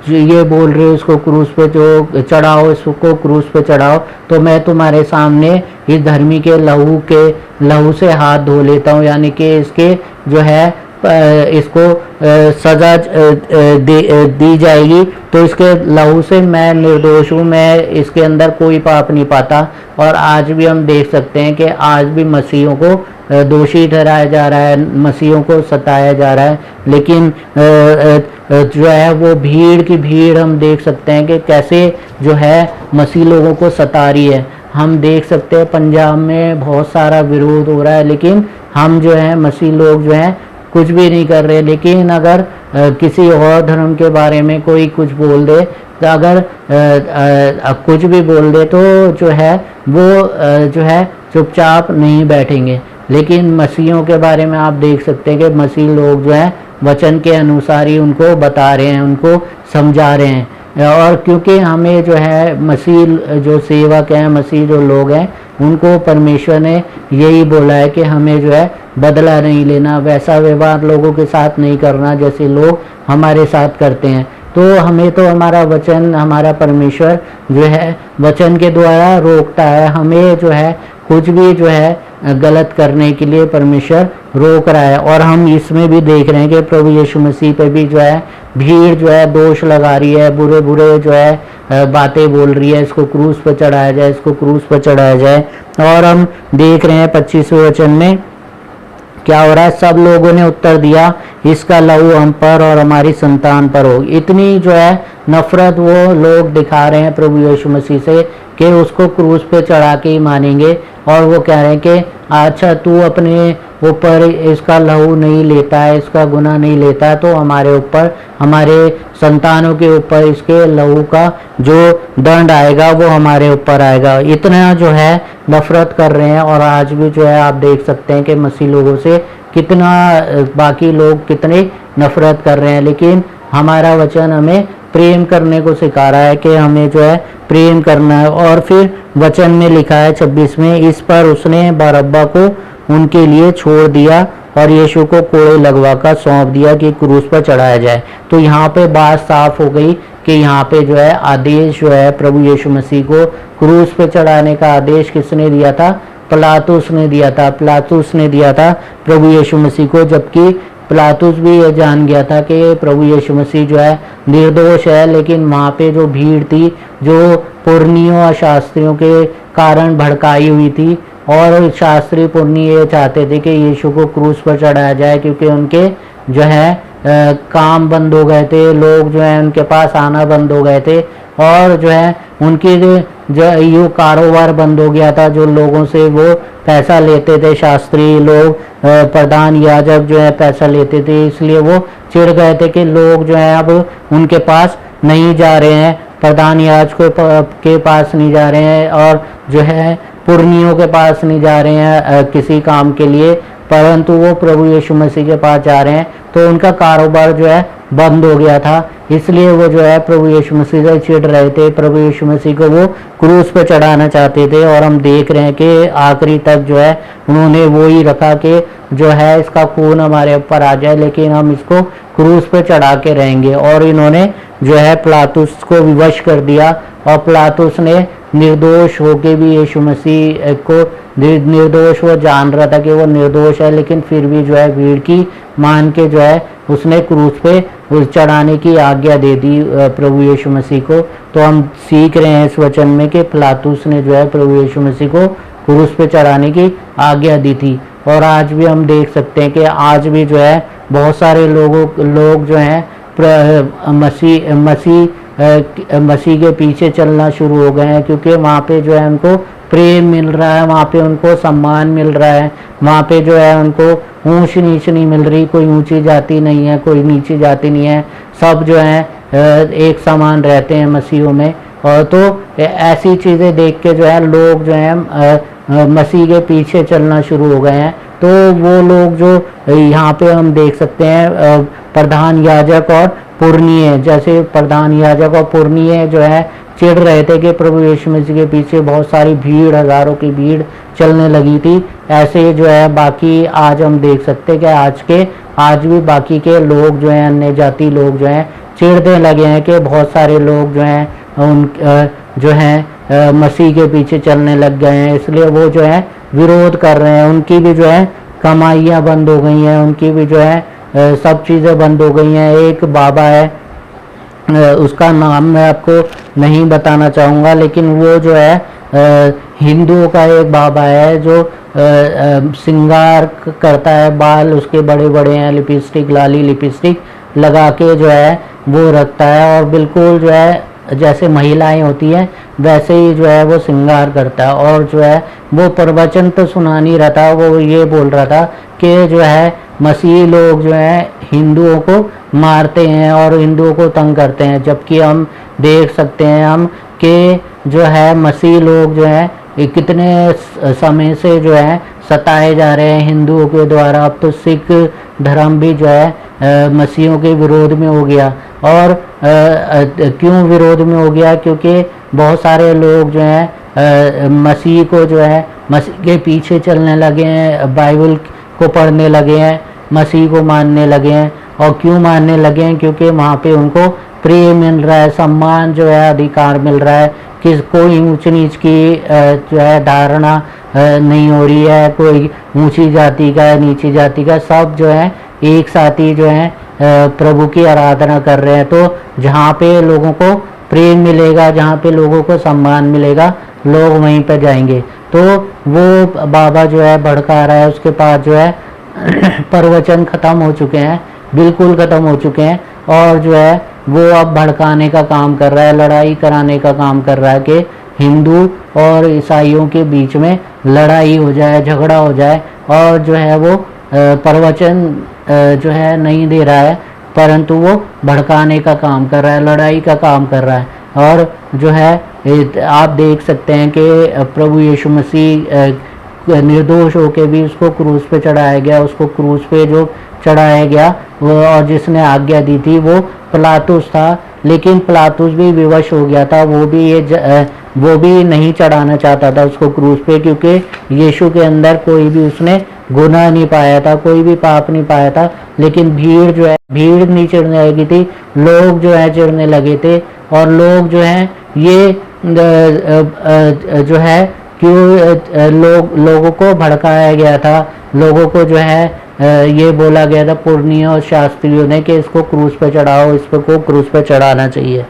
ये बोल रहे हो इसको क्रूस पे जो चढ़ाओ, इसको क्रूस पे चढ़ाओ, तो मैं तुम्हारे सामने इस धर्मी के लहू से हाथ धो लेता हूँ, यानी कि इसके जो है इसको सजा दी जाएगी। तो इसके लहू से मैं निर्दोष हूँ, मैं इसके अंदर कोई पाप नहीं पाता। और आज भी हम देख सकते हैं कि आज भी मसीहों को दोषी ठहराया जा रहा है, मसीहों को सताया जा रहा है। लेकिन जो है वो भीड़ की भीड़ हम देख सकते हैं कि कैसे जो है मसीह लोगों को सता रही है। हम देख सकते हैं पंजाब में बहुत सारा विरोध हो रहा है, लेकिन हम जो है मसीह लोग जो हैं कुछ भी नहीं कर रहे। लेकिन अगर किसी और धर्म के बारे में कोई कुछ बोल दे, तो अगर कुछ भी बोल दे तो जो है वो जो है चुपचाप नहीं बैठेंगे। लेकिन मसीहों के बारे में आप देख सकते हैं कि मसीह लोग जो हैं वचन के अनुसार ही उनको बता रहे हैं, उनको समझा रहे हैं। और क्योंकि हमें जो है मसीह जो सेवक हैं, मसीह जो लोग हैं, उनको परमेश्वर ने यही बोला है कि हमें जो है बदला नहीं लेना, वैसा व्यवहार लोगों के साथ नहीं करना जैसे लोग हमारे साथ करते हैं। तो हमें तो हमारा वचन, हमारा परमेश्वर जो है वचन के द्वारा रोकता है, हमें जो है कुछ भी जो है गलत करने के लिए परमेश्वर रोक रहा है। और हम इसमें भी देख रहे हैं कि प्रभु यीशु मसीह पे भी जो है भीड़ जो है दोष लगा रही है, बुरे बुरे जो है बातें बोल रही है, इसको क्रूस पर चढ़ाया जाए, इसको क्रूस पर चढ़ाया जाए। और हम देख रहे हैं 25वें वचन में क्या हो रहा है, सब लोगों ने उत्तर दिया, इसका लहू हम पर और हमारी संतान पर हो। इतनी जो है नफरत वो लोग दिखा रहे हैं प्रभु यीशु मसीह से कि उसको क्रूस पे चढ़ा के ही मानेंगे। और वो कह रहे हैं कि अच्छा तू अपने ऊपर इसका लहू नहीं लेता है, इसका गुनाह नहीं लेता, तो हमारे ऊपर, हमारे संतानों के ऊपर इसके लहू का जो दंड आएगा वो हमारे ऊपर आएगा। इतना जो है नफरत कर रहे हैं। और आज भी जो है आप देख सकते हैं कि मसीह लोगों से कितना बाकी लोग कितने नफरत कर रहे हैं, लेकिन हमारा वचन हमें प्रेम करने को सिखा रहा है कि हमें जो है प्रेम करना है। और फिर वचन में लिखा है 26 में, इस पर उसने बरअब्बा को उनके लिए छोड़ दिया और यीशु को कोड़े लगवा कर सौंप दिया कि क्रूस पर चढ़ाया जाए। तो यहाँ पे बात साफ हो गई कि यहाँ पे जो है आदेश जो है प्रभु यीशु मसीह को क्रूस पे चढ़ाने का आदेश किसने दिया था? पिलातुस ने दिया था। पिलातुस ने दिया था प्रभु यीशु मसीह को, जबकि पिलातुस भी ये जान गया था कि प्रभु यीशु मसीह जो है निर्दोष है। लेकिन वहाँ पे जो भीड़ थी, जो पुरनियों और शास्त्रियों के कारण भड़काई हुई थी, और शास्त्री पुरनी ये चाहते थे कि यीशु को क्रूस पर चढ़ाया जाए, क्योंकि उनके जो है काम बंद हो गए थे, लोग जो है उनके पास आना बंद हो गए थे, और जो है उनकी जो ये कारोबार बंद हो गया था, जो लोगों से वो पैसा लेते थे, शास्त्री लोग, प्रधान याजक जो है पैसा लेते थे, इसलिए वो चिढ़ गए थे कि लोग जो है अब उनके पास नहीं जा रहे हैं, प्रधान याजकों के पास नहीं जा रहे हैं, और जो है पुरनियों के पास नहीं जा रहे हैं किसी काम के लिए, परंतु वो प्रभु यीशु मसीह के पास जा रहे हैं। तो उनका कारोबार जो है बंद हो गया था, इसलिए वो जो है प्रभु यीशु मसीह से चिढ़ रहे थे, प्रभु यीशु मसीह को वो क्रूस पर चढ़ाना चाहते थे। और हम देख रहे हैं कि आखिरी तक जो है उन्होंने वो ही रखा कि जो है इसका खून हमारे ऊपर आ जाए, लेकिन हम इसको क्रूस पर चढ़ा के रहेंगे। और इन्होंने जो है पिलातुस को विवश कर दिया, और पिलातुस ने निर्दोष होके भी यीशु मसीह को, निर्दोष वो जान रहा था कि वो निर्दोष है, लेकिन फिर भी जो है भीड़ की मान के जो है उसने क्रूस पे चढ़ाने की आज्ञा दे दी प्रभु यीशु मसीह को। तो हम सीख रहे हैं इस वचन में कि पिलातुस ने जो है प्रभु यीशु मसीह को क्रूस पे चढ़ाने की आज्ञा दी थी। और आज भी हम देख सकते हैं कि आज भी जो है बहुत सारे लोग जो हैं मसीह के पीछे चलना शुरू हो गए हैं, क्योंकि वहाँ पे जो है उनको प्रेम मिल रहा है, वहाँ पे उनको सम्मान मिल रहा है, वहाँ पे जो है उनको ऊंच नीच नहीं मिल रही, कोई ऊंची जाति नहीं है, कोई नीची जाति नहीं है, सब जो है एक समान रहते हैं मसीहों में। और तो ऐसी चीज़ें देख के जो है लोग जो है मसीह के पीछे चलना शुरू हो गए हैं। तो वो लोग जो यहाँ पे हम देख सकते हैं प्रधान याजक और पुरनिये, जैसे प्रधान याजक और पुरनिये जो है चिढ़ रहे थे कि प्रभु यीशु मसीह के पीछे बहुत सारी भीड़, हजारों की भीड़ चलने लगी थी। ऐसे जो है बाकी आज हम देख सकते हैं कि आज भी बाकी के लोग जो हैं, अन्य जाति लोग जो हैं चिढ़ने लगे हैं कि बहुत सारे लोग जो हैं उन जो हैं मसीह के पीछे चलने लग गए हैं, इसलिए वो जो है विरोध कर रहे हैं। उनकी भी जो है कमाइयाँ बंद हो गई हैं, उनकी भी जो है सब चीज़ें बंद हो गई हैं। एक बाबा है, उसका नाम मैं आपको नहीं बताना चाहूँगा, लेकिन वो जो है हिंदुओं का एक बाबा है जो श्रृंगार करता है, बाल उसके बड़े बड़े हैं, लिपस्टिक, लाली लिपस्टिक लगा के जो है वो रखता है, और बिल्कुल जो है जैसे महिलाएं होती हैं वैसे ही जो है वो श्रृंगार करता है। और जो है वो प्रवचन तो सुना नहीं रहा था, वो ये बोल रहा था कि जो है मसीही लोग जो है हिंदुओं को मारते हैं और हिंदुओं को तंग करते हैं, जबकि हम देख सकते हैं हम कि जो है मसीही लोग जो है कितने समय से जो है सताए जा रहे हैं हिंदुओं के द्वारा। अब तो सिख धर्म भी जो है मसीहियों के विरोध में हो गया। और क्यों विरोध में हो गया? क्योंकि बहुत सारे लोग जो हैं मसीह को जो है मसीह के पीछे चलने लगे हैं, बाइबल को पढ़ने लगे हैं, मसीह को मानने लगे हैं। और क्यों मानने लगे हैं? क्योंकि वहाँ पे उनको प्रेम मिल रहा है, सम्मान जो है, अधिकार मिल रहा है, कि कोई ऊंच नीच की जो है धारणा नहीं हो रही है, कोई ऊंची जाति का नीची जाति का, सब जो है एक साथ ही जो है प्रभु की आराधना कर रहे हैं। तो जहाँ पे लोगों को प्रेम मिलेगा, जहाँ पे लोगों को सम्मान मिलेगा, लोग वहीं पर जाएंगे। तो वो बाबा जो है भड़का रहा है, उसके पास जो है प्रवचन ख़त्म हो चुके हैं, बिल्कुल ख़त्म हो चुके हैं, और जो है वो अब भड़काने का काम कर रहा है, लड़ाई कराने का काम कर रहा है कि हिंदू और ईसाइयों के बीच में लड़ाई हो जाए, झगड़ा हो जाए। और जो है वो प्रवचन जो है नहीं दे रहा है, परंतु वो भड़काने का काम कर रहा है, लड़ाई का काम कर रहा है। और जो है आप देख सकते हैं कि प्रभु यीशु मसीह निर्दोष होकर भी उसको क्रूस पे चढ़ाया गया, उसको क्रूस पे जो चढ़ाया गया वो, और जिसने आज्ञा दी थी वो पिलातुस था, लेकिन पिलातुस भी विवश हो गया था, वो भी नहीं चढ़ाना चाहता था उसको क्रूस पे, क्योंकि यीशु के अंदर कोई भी उसने गुनाह नहीं पाया था, कोई भी पाप नहीं पाया था। लेकिन भीड़ जो है, भीड़ नहीं चिढ़ने लगी थी, लोग जो है चिढ़ने लगे थे। और लोग जो है ये जो है क्यों लोगों को भड़काया गया था, लोगों को जो है ये बोला गया था पुरनियों और शास्त्रियों ने कि इसको क्रूस पे चढ़ाओ, इसको क्रूस पे चढ़ाना चाहिए।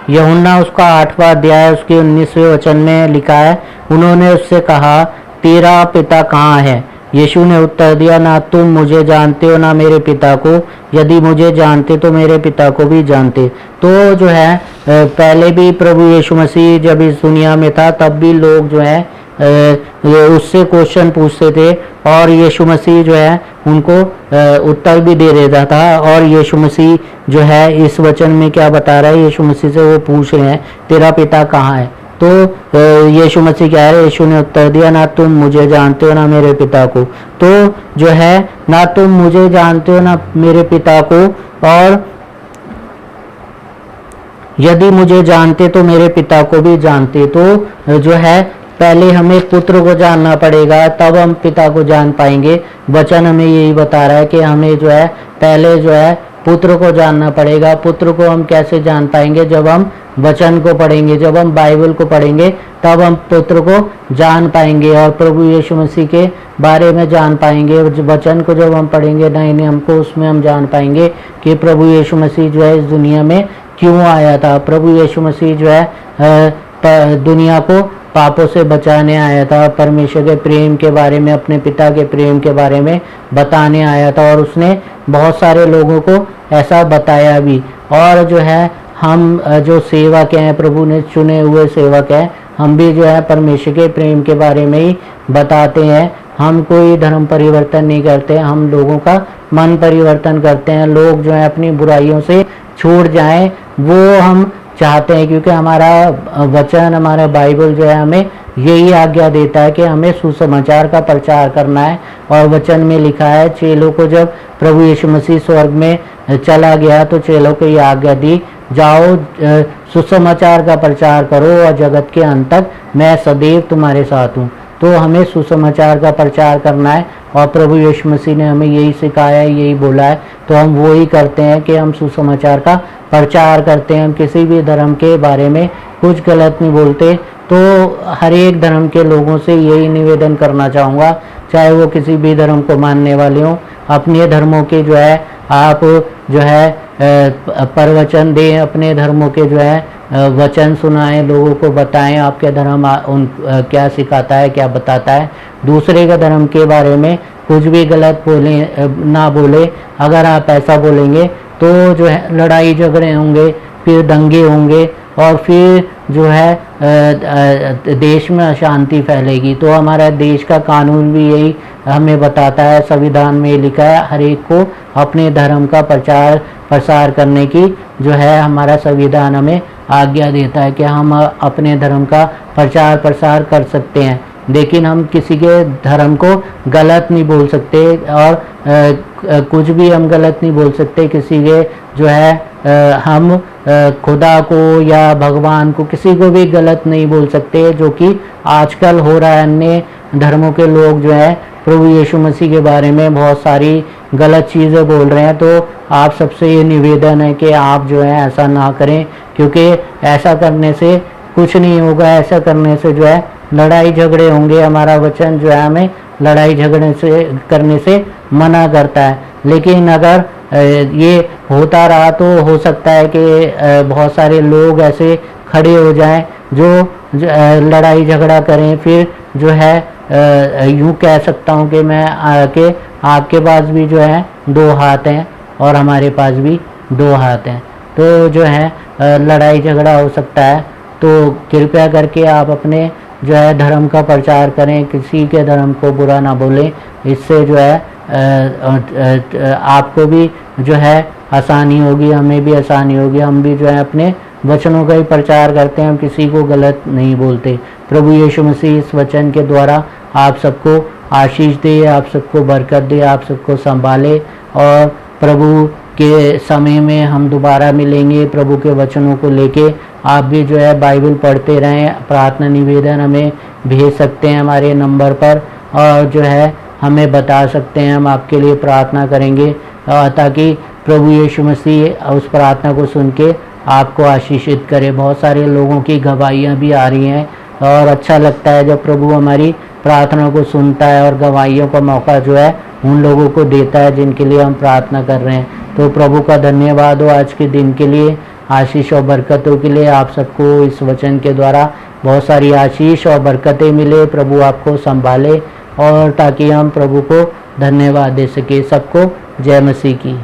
यूहन्ना उसका 8वां अध्याय उसके 19वें वचन में लिखा है, उन्होंने उससे कहा, तेरा पिता कहाँ है? यीशु ने उत्तर दिया, ना तुम मुझे जानते हो ना मेरे पिता को, यदि मुझे जानते तो मेरे पिता को भी जानते। तो जो है पहले भी प्रभु यीशु मसीह जब इस दुनिया में था, तब भी लोग जो है उससे क्वेश्चन पूछते थे, और यीशु मसीह जो है उनको उत्तर भी दे देता था। और यीशु मसीह जो है इस वचन में क्या बता रहा है, यीशु मसीह से वो पूछ रहे हैं, तेरा पिता कहाँ है? तो यीशु मसीह क्या है, यीशु ने उत्तर दिया, ना तुम मुझे जानते हो ना मेरे पिता को। तो जो है ना तुम मुझे जानते हो ना मेरे पिता को, और यदि मुझे जानते तो मेरे पिता को भी जानते। तो जो है पहले हमें पुत्र को जानना पड़ेगा, तब हम पिता को जान पाएंगे। वचन हमें यही बता रहा है कि हमें जो है पहले जो है पुत्र को जानना पड़ेगा। पुत्र को हम कैसे जान पाएंगे? जब हम वचन को पढ़ेंगे, जब हम बाइबल को पढ़ेंगे, तब हम पुत्र को जान पाएंगे और प्रभु यीशु मसीह के बारे में जान पाएंगे। वचन को जब हम पढ़ेंगे नए नियम को, उसमें हम जान पाएंगे कि प्रभु यीशु मसीह जो है इस दुनिया में क्यों आया था। प्रभु यीशु मसीह जो है दुनिया को पापों से बचाने आया था, परमेश्वर के प्रेम के बारे में, अपने पिता के प्रेम के बारे में बताने आया था, और उसने बहुत सारे लोगों को ऐसा बताया भी। और जो है हम जो सेवक हैं, प्रभु ने चुने हुए सेवक हैं, हम भी जो है परमेश्वर के प्रेम के बारे में ही बताते हैं। हम कोई धर्म परिवर्तन नहीं करते, हम लोगों का मन परिवर्तन करते हैं। लोग जो है अपनी बुराइयों से छूट जाएं, वो हम चाहते हैं, क्योंकि हमारा वचन, हमारा बाइबल जो है हमें यही आज्ञा देता है कि हमें सुसमाचार का प्रचार करना है। और वचन में लिखा है, चेलों को जब प्रभु यीशु मसीह स्वर्ग में चला गया तो चेलों को ये आज्ञा दी, जाओ सुसमाचार का प्रचार करो और जगत के अंत तक मैं सदैव तुम्हारे साथ हूँ। तो हमें सुसमाचार का प्रचार करना है, और प्रभु यीशु मसीह ने हमें यही सिखाया है, यही बोला है। तो हम वो ही करते हैं कि हम सुसमाचार का प्रचार करते हैं। हम किसी भी धर्म के बारे में कुछ गलत नहीं बोलते। तो हर एक धर्म के लोगों से यही निवेदन करना चाहूँगा, चाहे वो किसी भी धर्म को मानने वाले हों, अपने धर्मों के जो है आप जो है प्रवचन दें, अपने धर्मों के जो है वचन सुनाएं, लोगों को बताएं आपके धर्म क्या सिखाता है, क्या बताता है। दूसरे का धर्म के बारे में कुछ भी गलत बोले ना बोले। अगर आप ऐसा बोलेंगे तो जो है लड़ाई झगड़े होंगे, फिर दंगे होंगे, और फिर जो है देश में अशांति फैलेगी। तो हमारा देश का कानून भी यही हमें बताता है, संविधान में लिखा है, हर एक को अपने धर्म का प्रचार प्रसार करने की जो है हमारा संविधान हमें आज्ञा देता है कि हम अपने धर्म का प्रचार प्रसार कर सकते हैं। लेकिन हम किसी के धर्म को गलत नहीं बोल सकते, और कुछ भी हम गलत नहीं बोल सकते किसी के जो है हम खुदा को या भगवान को, किसी को भी गलत नहीं बोल सकते, जो कि आजकल हो रहा है। अन्य धर्मों के लोग जो है प्रभु यीशु मसीह के बारे में बहुत सारी गलत चीज़ें बोल रहे हैं। तो आप सबसे ये निवेदन है कि आप जो है ऐसा ना करें, क्योंकि ऐसा करने से कुछ नहीं होगा। ऐसा करने से जो है लड़ाई झगड़े होंगे। हमारा वचन जो है हमें लड़ाई झगड़े से करने से मना करता है। लेकिन अगर ये होता रहा तो हो सकता है कि बहुत सारे लोग ऐसे खड़े हो जाएं जो लड़ाई झगड़ा करें। फिर जो है यूँ कह सकता हूँ कि मैं कि आपके पास भी जो है 2 हाथ हैं और हमारे पास भी 2 हाथ हैं, तो जो है लड़ाई झगड़ा हो सकता है। तो कृपया करके आप अपने जो है धर्म का प्रचार करें, किसी के धर्म को बुरा ना बोलें। इससे जो है आपको भी जो है आसानी होगी, हमें भी आसानी होगी। हम भी जो है अपने वचनों का ही प्रचार करते हैं, हम किसी को गलत नहीं बोलते। प्रभु यीशु मसीह इस वचन के द्वारा आप सबको आशीष दे, आप सबको बरकत दे, आप सबको संभाले। और प्रभु के समय में हम दोबारा मिलेंगे प्रभु के वचनों को लेके। आप भी जो है बाइबल पढ़ते रहें। प्रार्थना निवेदन हमें भेज सकते हैं हमारे नंबर पर, और जो है हमें बता सकते हैं, हम आपके लिए प्रार्थना करेंगे ताकि प्रभु यीशु मसीह उस प्रार्थना को सुन के आपको आशीषित करे। बहुत सारे लोगों की गवाहियाँ भी आ रही हैं और अच्छा लगता है जब प्रभु हमारी प्रार्थना को सुनता है और गवाहियों का मौका जो है उन लोगों को देता है जिनके लिए हम प्रार्थना कर रहे हैं। तो प्रभु का धन्यवाद हो आज के दिन के लिए, आशीष और बरकतों के लिए। आप सबको इस वचन के द्वारा बहुत सारी आशीष और बरकतें मिले, प्रभु आपको संभाले, और ताकि हम प्रभु को धन्यवाद दे सके। सबको जय मसीह की।